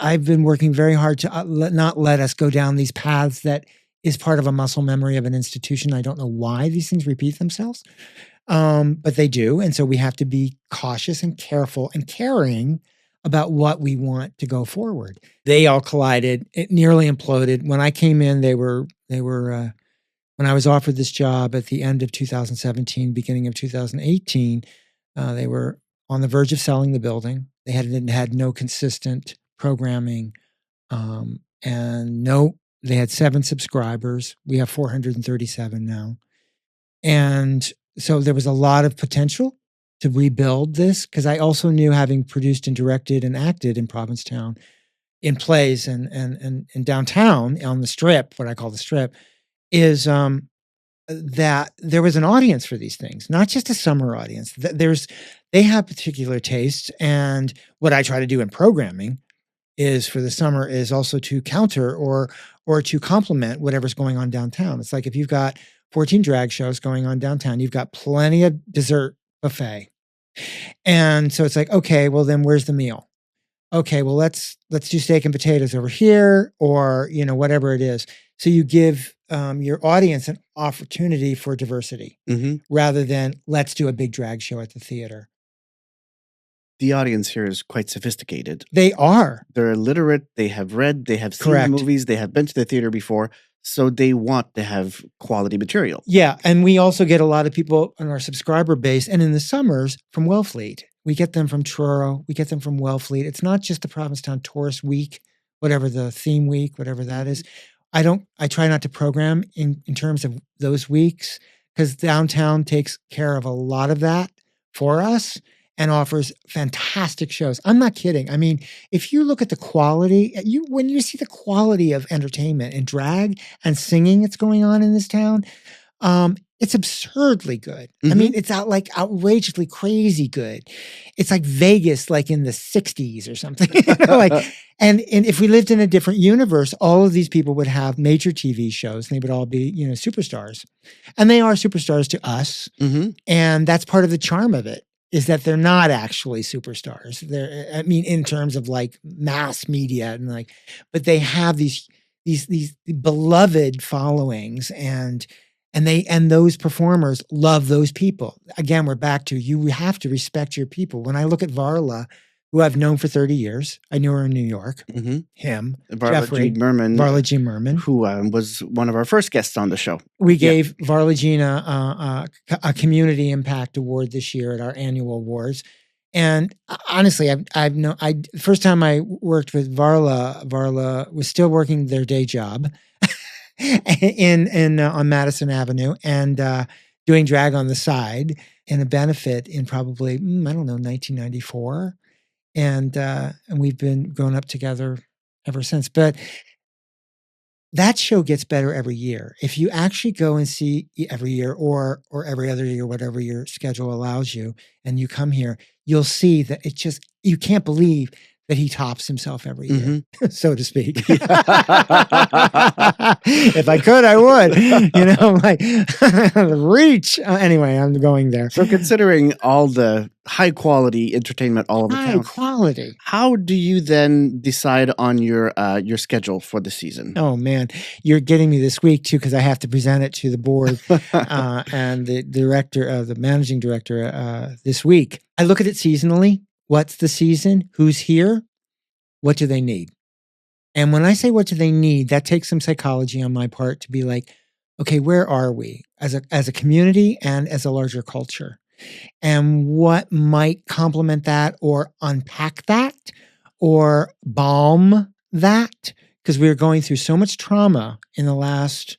I've been working very hard to not let us go down these paths that is part of a muscle memory of an institution. I don't know why these things repeat themselves, but they do. And so we have to be cautious and careful and caring about what we want to go forward. They all collided. It nearly imploded. When I came in, they were when I was offered this job at the end of 2017, beginning of 2018, they were on the verge of selling the building. They had no consistent programming, and they had 7 subscribers. We have 437 now. And so there was a lot of potential to rebuild this, because I also knew, having produced and directed and acted in Provincetown in plays and downtown on the Strip, what I call the Strip, is that there was an audience for these things, not just a summer audience. There's They have particular tastes, and what I try to do in programming is for the summer is also to counter or to complement whatever's going on downtown. It's like if you've got 14 drag shows going on downtown, you've got plenty of dessert buffet. And so it's like, okay, well then where's the meal? Okay, well let's do steak and potatoes over here, or whatever it is. So you give your audience an opportunity for diversity hmm rather than let's do a big drag show at the theater. The audience here is quite sophisticated. They are. They're illiterate. They have read. They have seen Correct. the movies. They have been to the theater before. So they want to have quality material. Yeah, and we also get a lot of people on our subscriber base, and in the summers from Wellfleet. We get them from Truro. We get them from Wellfleet. It's not just the Provincetown Tourist Week, whatever the theme week, whatever that is. I try not to program in terms of those weeks because downtown takes care of a lot of that for us and offers fantastic shows. I'm not kidding. I mean, if you look at the quality, when you see the quality of entertainment and drag and singing that's going on in this town, it's absurdly good. I mean, it's outrageously crazy good. It's like Vegas, like in the 60s or something. And if we lived in a different universe, all of these people would have major TV shows and they would all be, superstars. And they are superstars to us. And that's part of the charm of it, is that they're not actually superstars. In terms of like mass media and but they have these beloved followings and those performers love those people. Again, we're back to you have to respect your people. When I look at Varla, who I've known for 30 years, I knew her in New York. Him, Jeffrey, Varla G. Merman, who was one of our first guests on the show. We gave Varla Gina a community impact award this year at our annual awards. And honestly, first time I worked with Varla was still working their day job on Madison Avenue and doing drag on the side in a benefit in probably 1994, and we've been growing up together ever since. But that show gets better every year. If you actually go and see every year or every other year, whatever your schedule allows you, and you come here, you'll see that you can't believe that he tops himself every year, so to speak. If I could, I would. Reach. Anyway, I'm going there. So considering all the high quality entertainment all over town, quality. How do you then decide on your schedule for the season? Oh man, you're getting me this week too because I have to present it to the board and the managing director this week. I look at it seasonally. What's the season? Who's here? What do they need? And when I say what do they need, that takes some psychology on my part to be like, okay, where are we as a community and as a larger culture? And what might complement that or unpack that or balm that? Because we're going through so much trauma in the last,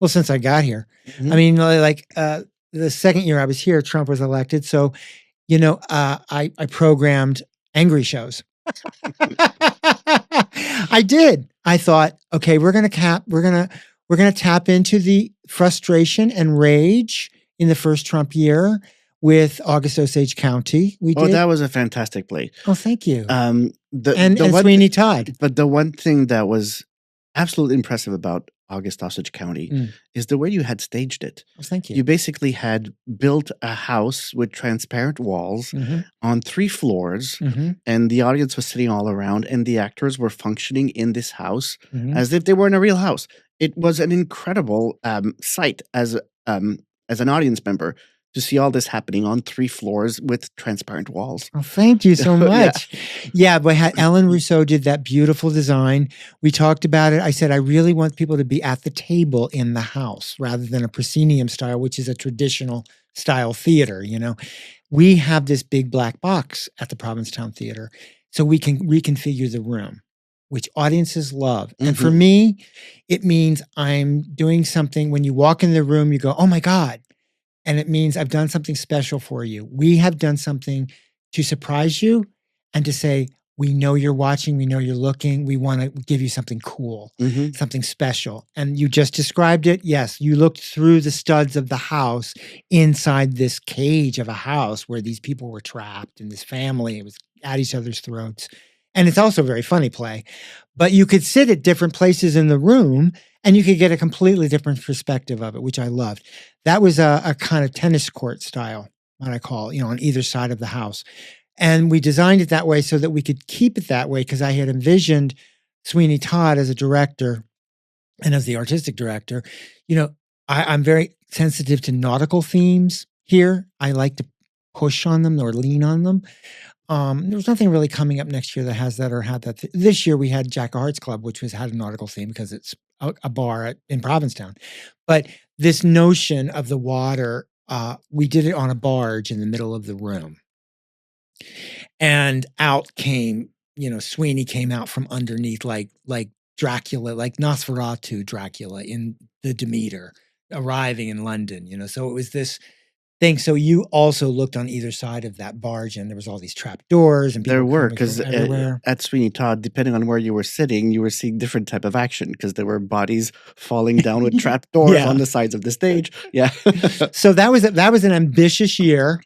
since I got here. I mean, the second year I was here, Trump was elected. So, I programmed angry shows. I did. I thought, okay, we're gonna tap into the frustration and rage in the first Trump year with August Osage County. That was a fantastic play. Oh, thank you. And Sweeney Todd. But the one thing that was absolutely impressive about August Osage County is the way you had staged it. Oh, thank you. You basically had built a house with transparent walls on 3 floors, and the audience was sitting all around, and the actors were functioning in this house as if they were in a real house. It was an incredible sight as an audience member to see all this happening on 3 floors with transparent walls. Oh, thank you so much. But Ellen Rousseau did that beautiful design. We talked about it. I said, I really want people to be at the table in the house rather than a proscenium style, which is a traditional style theater. We have this big black box at the Provincetown Theater, so we can reconfigure the room, which audiences love. And for me, it means I'm doing something. When you walk in the room, you go, oh my God. And it means I've done something special for you. We have done something to surprise you and to say, We know you're watching. We know you're looking. We want to give you something cool, Hmm. something special. And you just described it. Yes, you looked through the studs of the house inside this cage of a house where these people were trapped and this family, it was at each other's throats. And it's also a very funny play. But you could sit at different places in the room and you could get a completely different perspective of it, which I loved. That was a kind of tennis court style, what I call, on either side of the house. And we designed it that way so that we could keep it that way because I had envisioned Sweeney Todd as a director and as the artistic director. I'm very sensitive to nautical themes here. I like to push on them or lean on them. There's nothing really coming up next year that has that or had that. This year we had Jack of Hearts Club, which had a nautical theme because it's a bar in Provincetown. But this notion of the water, we did it on a barge in the middle of the room. And out came, Sweeney came out from underneath like Dracula, like Nosferatu Dracula in the Demeter arriving in London. So it was this thing. So you also looked on either side of that barge and there was all these trap doors and people There were, coming from because everywhere. at Sweeney Todd, depending on where you were sitting, you were seeing different type of action because there were bodies falling down with trap doors Yeah. on the sides of the stage. Yeah. So that was an ambitious year.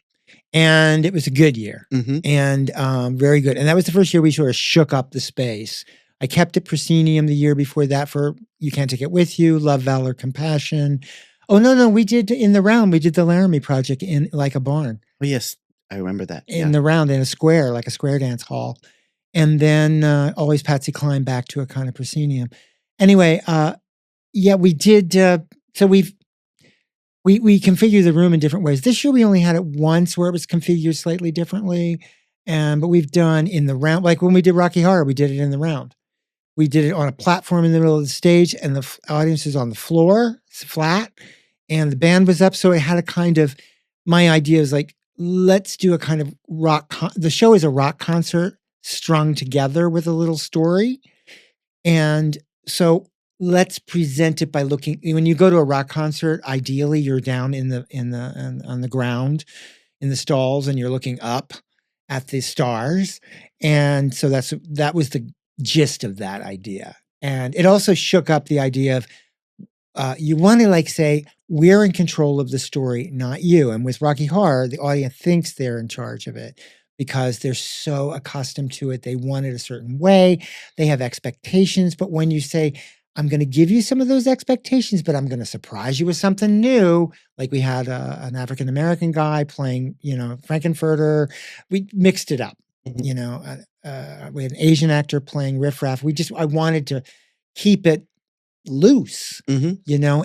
And it was a good year Mhm. and very good. And that was the first year we sort of shook up the space. I kept it proscenium the year before that for You Can't Take It With You, Love, Valor, Compassion. Oh, no, we did in the round. We did the Laramie Project in like a barn. Oh, yes. I remember that. In the round in a square, like a square dance hall. And then Always Patsy Cline back to a kind of proscenium. Anyway, we did. So we configure the room in different ways. This year we only had it once where it was configured slightly differently. But we've done in the round, like when we did Rocky Horror, we did it in the round. We did it on a platform in the middle of the stage and the audience is on the floor, it's flat, and the band was up. So it had a kind of, my idea is like, let's do a kind of the show is a rock concert strung together with a little story. And so let's present it by looking, when you go to a rock concert, ideally you're down on the ground in the stalls and you're looking up at the stars. And so that was the gist of that idea. And it also shook up the idea of you want to say, we're in control of the story, not you. And with Rocky Horror, the audience thinks they're in charge of it because they're so accustomed to it. They want it a certain way. They have expectations. But when you say, I'm going to give you some of those expectations, but I'm going to surprise you with something new. Like we had an African-American guy playing, Frankenfurter. We mixed it up, Mhm. we had an Asian actor playing Riff Raff. I wanted to keep it loose, Mhm.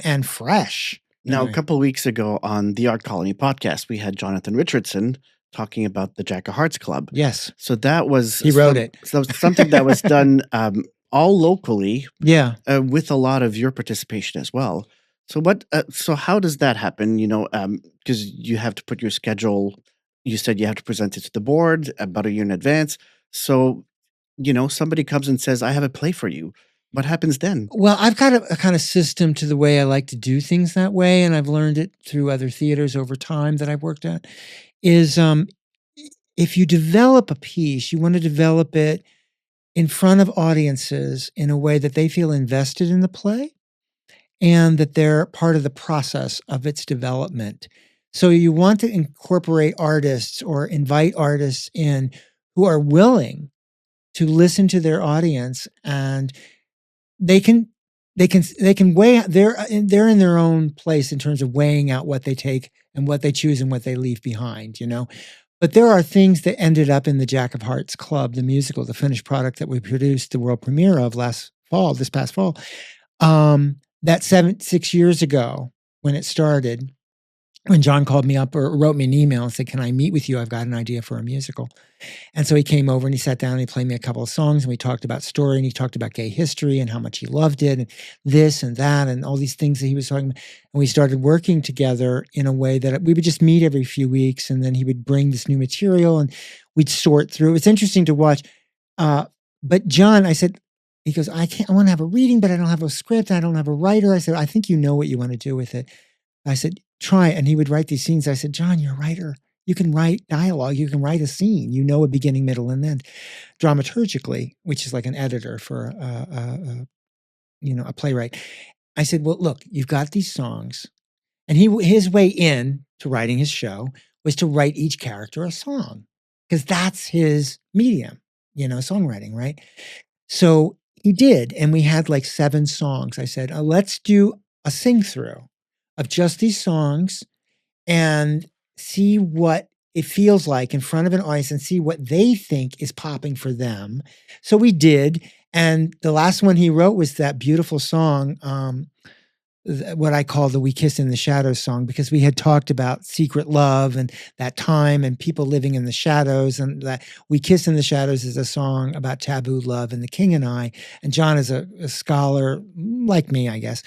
And fresh. Now, a Anyway. couple of weeks ago on the Art Colony podcast, we had Jonathan Richardson talking about the Jack of Hearts Club. Yes. So that was He wrote it. So something that was done all locally, Yeah. with a lot of your participation as well. So so how does that happen? Because you have to put your schedule. You said you have to present it to the board about a year in advance. So somebody comes and says, "I have a play for you." What happens then? Well, I've got a kind of system to the way I like to do things that way, and I've learned it through other theaters over time that I've worked at, is if you develop a piece, you want to develop it in front of audiences in a way that they feel invested in the play and that they're part of the process of its development. So you want to incorporate artists or invite artists in who are willing to listen to their audience, and they can weigh, they're in their own place in terms of weighing out what they take and what they choose and what they leave behind, But there are things that ended up in the Jack of Hearts Club, the musical, the finished product that we produced the world premiere of this past fall. That 6 years ago when it started, when John called me up or wrote me an email and said, "Can I meet with you? I've got an idea for a musical." And so he came over and he sat down and he played me a couple of songs and we talked about story and he talked about gay history and how much he loved it and this and that and all these things that he was talking about. And we started working together in a way that we would just meet every few weeks and then he would bring this new material and we'd sort through. It's interesting to watch. But John, I said, he goes, I want to have a reading, but I don't have a script. I don't have a writer. I said, I think you know what you want to do with it. I said, try it. And he would write these scenes. I said, John, you're a writer. You can write dialogue. You can write a scene. You know a beginning, middle, and end. Dramaturgically, which is like an editor for a playwright. I said, well, look, you've got these songs, and his way in to writing his show was to write each character a song because that's his medium, songwriting, right? So he did, and we had like 7 songs. I said, let's do a sing through of just these songs and see what it feels like in front of an audience and see what they think is popping for them. So we did. And the last one he wrote was that beautiful song, what I call the We Kiss in the Shadows song, because we had talked about secret love and that time and people living in the shadows. And that We Kiss in the Shadows is a song about taboo love and the king and I. And John is a scholar like me, I guess,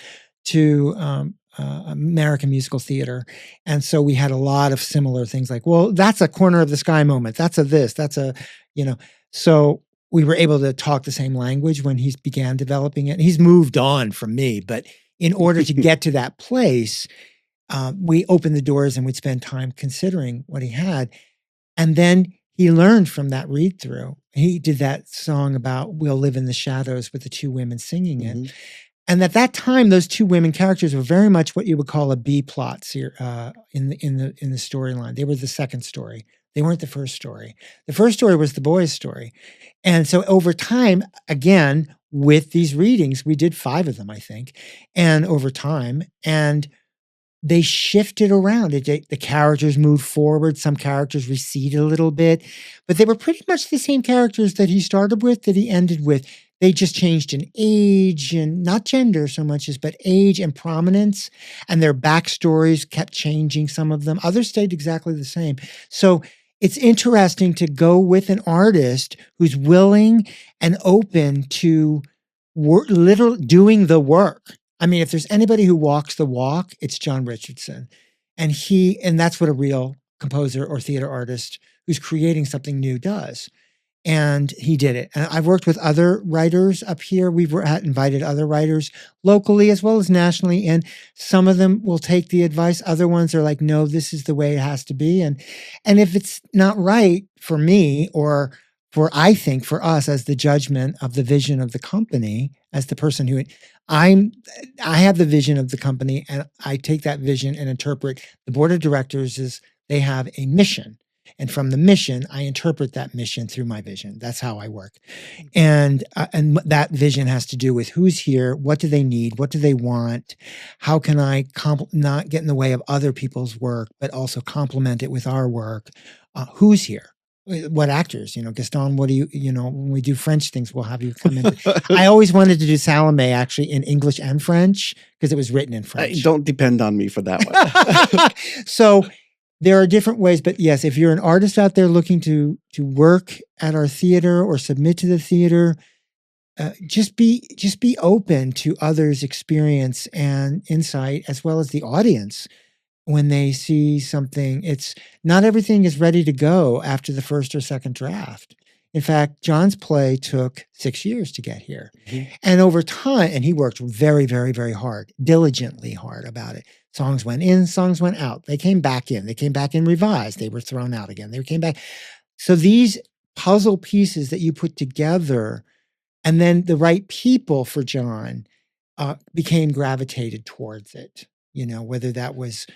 to American musical theater. And so we had a lot of similar things like, well, that's a corner of the sky moment. That's a this, that's a, so we were able to talk the same language when he began developing it. And he's moved on from me, but in order to get to that place, we opened the doors and we'd spend time considering what he had. And then he learned from that read through. He did that song about We'll Live in the Shadows with the 2 women singing it. Mhm. And at that time, those 2 women characters were very much what you would call a B plot in the storyline. They were the second story. They weren't the first story. The first story was the boys' story. And so over time, again, with these readings, we did 5 of them, I think, and over time, and they shifted around. The characters moved forward. Some characters receded a little bit, but they were pretty much the same characters that he started with, that he ended with. They just changed in age and not gender so much as, but age and prominence, and their backstories kept changing, some of them. Others stayed exactly the same. So it's interesting to go with an artist who's willing and open to doing the work. I mean, if there's anybody who walks the walk, it's John Richardson. And that's what a real composer or theater artist who's creating something new does. And he did it. And I've worked with other writers up here. We've invited other writers locally as well as nationally. And some of them will take the advice. Other ones are like, no, this is the way it has to be. And if it's not right for me, or I think for us as the judgment of the vision of the company, as the person who I have the vision of the company, and I take that vision and interpret. The board of directors they have a mission. And from the mission, I interpret that mission through my vision. That's how I work. And that vision has to do with who's here, what do they need, what do they want, how can I not get in the way of other people's work, but also complement it with our work. Who's here? What actors? Gaston, what do you, when we do French things, we'll have you come in. I always wanted to do Salome actually in English and French because it was written in French. Don't depend on me for that one. So there are different ways, but yes, if you're an artist out there looking to work at our theater or submit to the theater, just be open to others' experience and insight, as well as the audience when they see something. It's not everything is ready to go after the first or second draft. In fact, John's play took 6 years to get here. Mm-hmm. And over time, and he worked very, very, very hard, diligently hard about it. Songs went in, songs went out. They came back in. They came back in revised. They were thrown out again. They came back. So these puzzle pieces that you put together, and then the right people for John became gravitated towards it, whether that was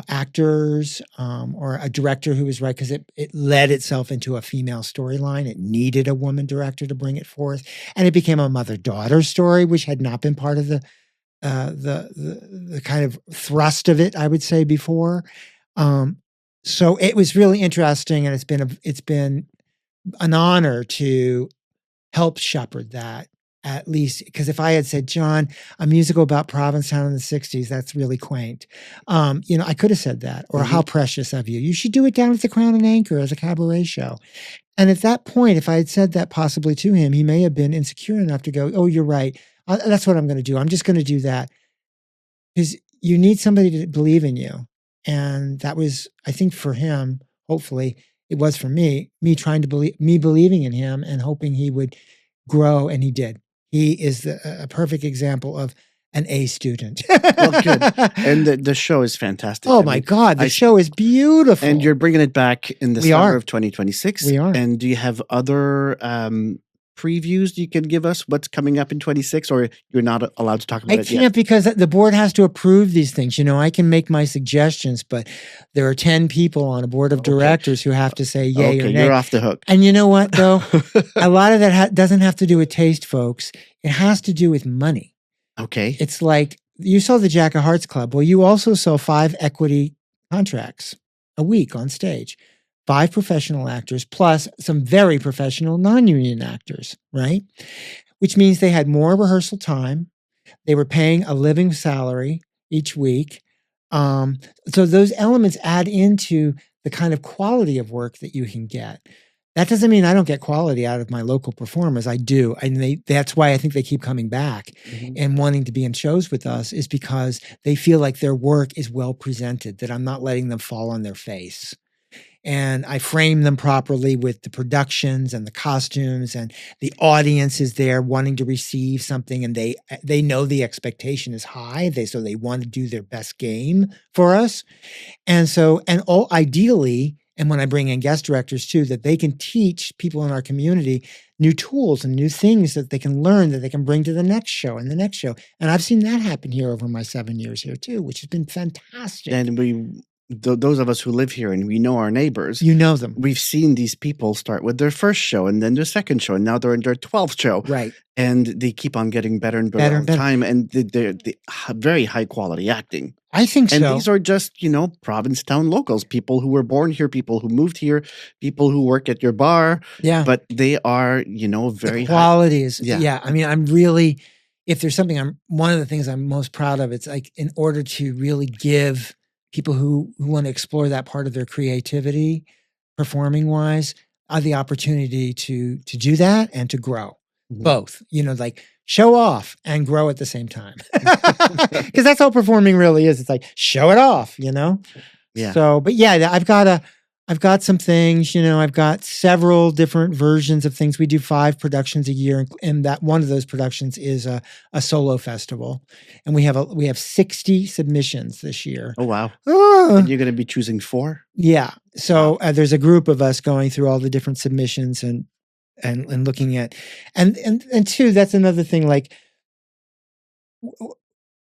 actors or a director who was right, because it led itself into a female storyline. It needed a woman director to bring it forth. And it became a mother-daughter story, which had not been part of the kind of thrust of it, I would say, before. So it was really interesting, and it's been an honor to help shepherd that, at least, because if I had said, John, a musical about Provincetown in the 60s, that's really quaint. I could have said that, or How Precious of You. You should do it down at the Crown and Anchor as a cabaret show. And at that point, if I had said that possibly to him, he may have been insecure enough to go, oh, you're right. That's what I'm going to do. I'm just going to do that. Because you need somebody to believe in you. And that was, I think for him, hopefully, it was for me believing in him and hoping he would grow, and he did. He is a perfect example of an A student. Well, good. And the show is fantastic. Oh I my mean, God, the I- show is beautiful. and you're bringing it back in the We summer are. of 2026. We are. And do you have other previews you can give us? What's coming up in 26, or you're not allowed to talk about I it yet? can't because the board has to approve these things. You know, I can make my suggestions, but there are 10 people on a board of Okay. directors who have to say yay or Okay, nay. you're off the hook. And you know what, though? A lot of that doesn't have to do with taste, folks. It has to do with money. Okay. It's like you saw the Jack of Hearts Club. Well, you also saw 5 equity contracts a week on stage, 5 professional actors, plus some very professional non-union actors, right? Which means they had more rehearsal time. They were paying a living salary each week. So those elements add into the kind of quality of work that you can get. That doesn't mean I don't get quality out of my local performers. I do. And that's why I think they keep coming back and wanting to be in shows with us, is because they feel like their work is well presented, that I'm not letting them fall on their face. And I frame them properly with the productions and the costumes, and the audience is there wanting to receive something, and they know the expectation is high. So they want to do their best game for us. And so, and ideally, and when I bring in guest directors too, that they can teach people in our community new tools and new things that they can learn, that they can bring to the next show and the next show. And I've seen that happen here over my 7 years here too, which has been fantastic. And those of us who live here and we know our neighbors, you know them. We've seen these people start with their first show and then their second show, and now they're in their 12th show. Right. And they keep on getting better and better all the time. And they're very high quality acting. I think so. And these are just, Provincetown locals, people who were born here, people who moved here, people who work at your bar. Yeah. But they are, very the quality high. is, yeah. I mean, I'm really, if there's something one of the things I'm most proud of, it's like, in order to really give people who want to explore that part of their creativity, performing wise, the opportunity to do that and to grow. Both, like show off and grow at the same time. Because that's how performing really is. It's like, show it off, Yeah. So, but yeah, I've got some things, I've got several different versions of things. We do 5 productions a year, and that one of those productions is a solo festival. And we have 60 submissions this year. Oh, wow. And you're going to be choosing 4? Yeah. So there's a group of us going through all the different submissions and looking at, and two, that's another thing, like,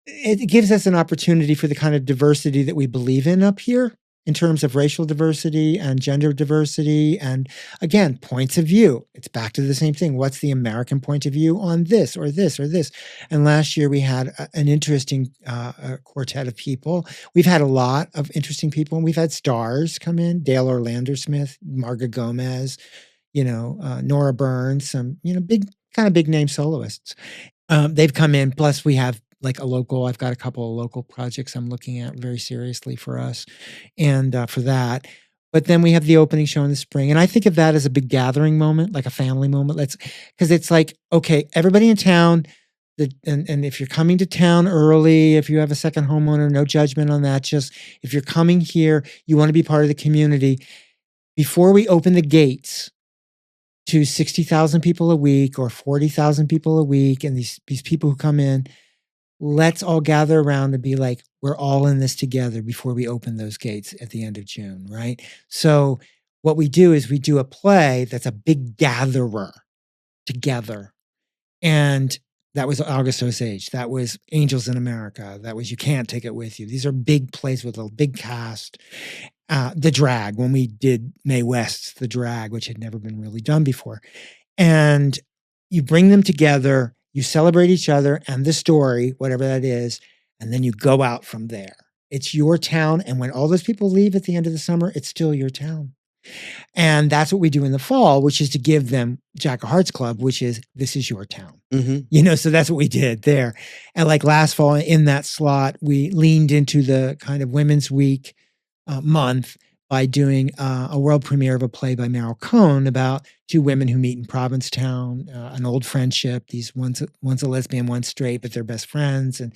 it gives us an opportunity for the kind of diversity that we believe in up here, in terms of racial diversity and gender diversity. And again, points of view. It's back to the same thing. What's the American point of view on this or this or this? And last year we had an interesting quartet of people. We've had a lot of interesting people, and we've had stars come in: Dale Orlando Smith, Marga Gomez, Nora Burns, some, big name soloists. They've come in. Plus we have I've got a couple of local projects I'm looking at very seriously for us and for that. But then we have the opening show in the spring. And I think of that as a big gathering moment, like a family moment. Because it's like, okay, everybody in town, and if you're coming to town early, if you have a second homeowner, no judgment on that. Just if you're coming here, you want to be part of the community. Before we open the gates to 60,000 people a week or 40,000 people a week, and these people who come in, let's all gather around and be like, we're all in this together before we open those gates at the end of June, right? So what we do is we do a play that's a big gatherer together. And that was August Osage. That was Angels in America. That was You Can't Take It With You. These are big plays with a big cast. The Drag, when we did Mae West's The Drag, which had never been really done before. And you bring them together, you celebrate each other and the story, whatever that is, and then you go out from there. It's your town. And when all those people leave at the end of the summer, it's still your town. And that's what we do in the fall, which is to give them Jack of Hearts Club, which is, this is your town. So that's what we did there. And like last fall in that slot, we leaned into the kind of Women's Week month by doing a world premiere of a play by Meryl Cohn about 2 women who meet in Provincetown, an old friendship. These one's a lesbian, one's straight, but they're best friends. And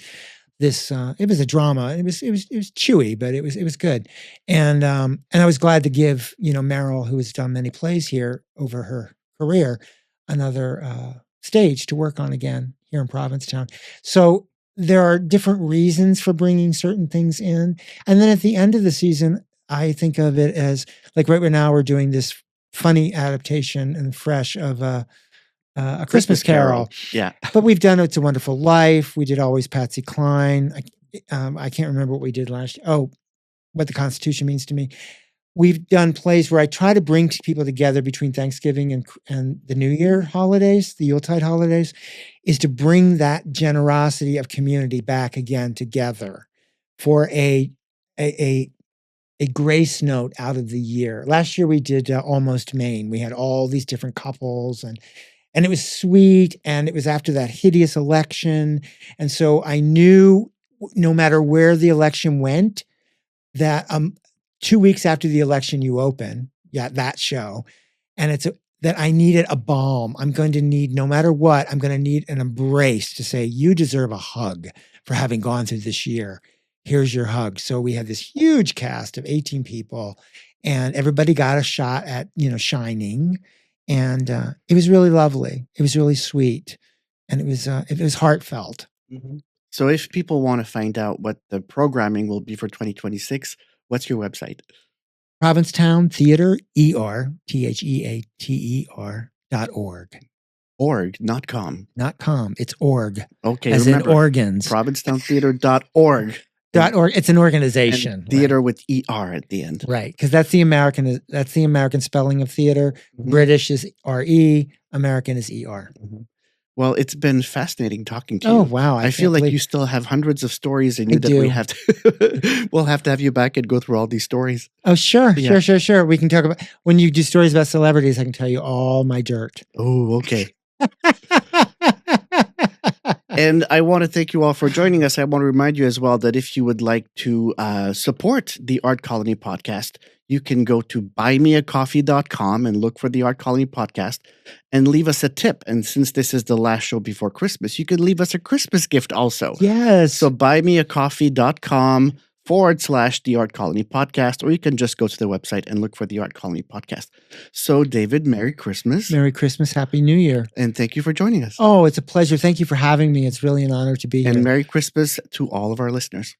this it was a drama. It was chewy, but it was good. And I was glad to give Meryl, who has done many plays here over her career, another stage to work on again here in Provincetown. So there are different reasons for bringing certain things in. And then at the end of the season, I think of it as like right now we're doing this funny adaptation and fresh of a Christmas Carol. Yeah. But we've done It's a Wonderful Life. We did Always Patsy Cline. I can't remember what we did last year. Oh, What the Constitution Means to Me. We've done plays where I try to bring people together between Thanksgiving and the New Year holidays, the Yuletide holidays, is to bring that generosity of community back again together for a grace note out of the year. Last year we did Almost Maine. We had all these different couples and it was sweet, and it was after that hideous election. And so I knew no matter where the election went, that 2 weeks after the election you open, that show, and that I needed a balm. I'm going to need, no matter what, I'm going to need an embrace to say, you deserve a hug for having gone through this year. Here's your hug. So we had this huge cast of 18 people, and everybody got a shot at, shining. And it was really lovely. It was really sweet. And it was heartfelt. Mm-hmm. So if people want to find out what the programming will be for 2026, what's your website? Provincetown Theater, Theater.org. Org, not com. Not com. It's org. Okay, as remember, in organs. Provincetowntheater.org. .org. It's an organization. Theater with ER at the end. Right, because that's the American spelling of theater. Mm-hmm. British is RE. American is ER. Mm-hmm. Well, it's been fascinating talking to you. Oh, wow. I feel like you still have hundreds of stories in you that we have to, we'll have to have you back and go through all these stories. Oh, sure. Yeah. Sure. We can talk about, when you do stories about celebrities, I can tell you all my dirt. Oh, okay. And I want to thank you all for joining us. I want to remind you as well that if you would like to support the Art Colony podcast, you can go to buymeacoffee.com and look for the Art Colony podcast and leave us a tip. And since this is the last show before Christmas, you can leave us a Christmas gift also. Yes. So buymeacoffee.com/the Art Colony podcast, or you can just go to the website and look for the Art Colony podcast. So David, Merry Christmas. Merry Christmas. Happy New Year. And thank you for joining us. Oh, it's a pleasure. Thank you for having me. It's really an honor to be here. And Merry Christmas to all of our listeners.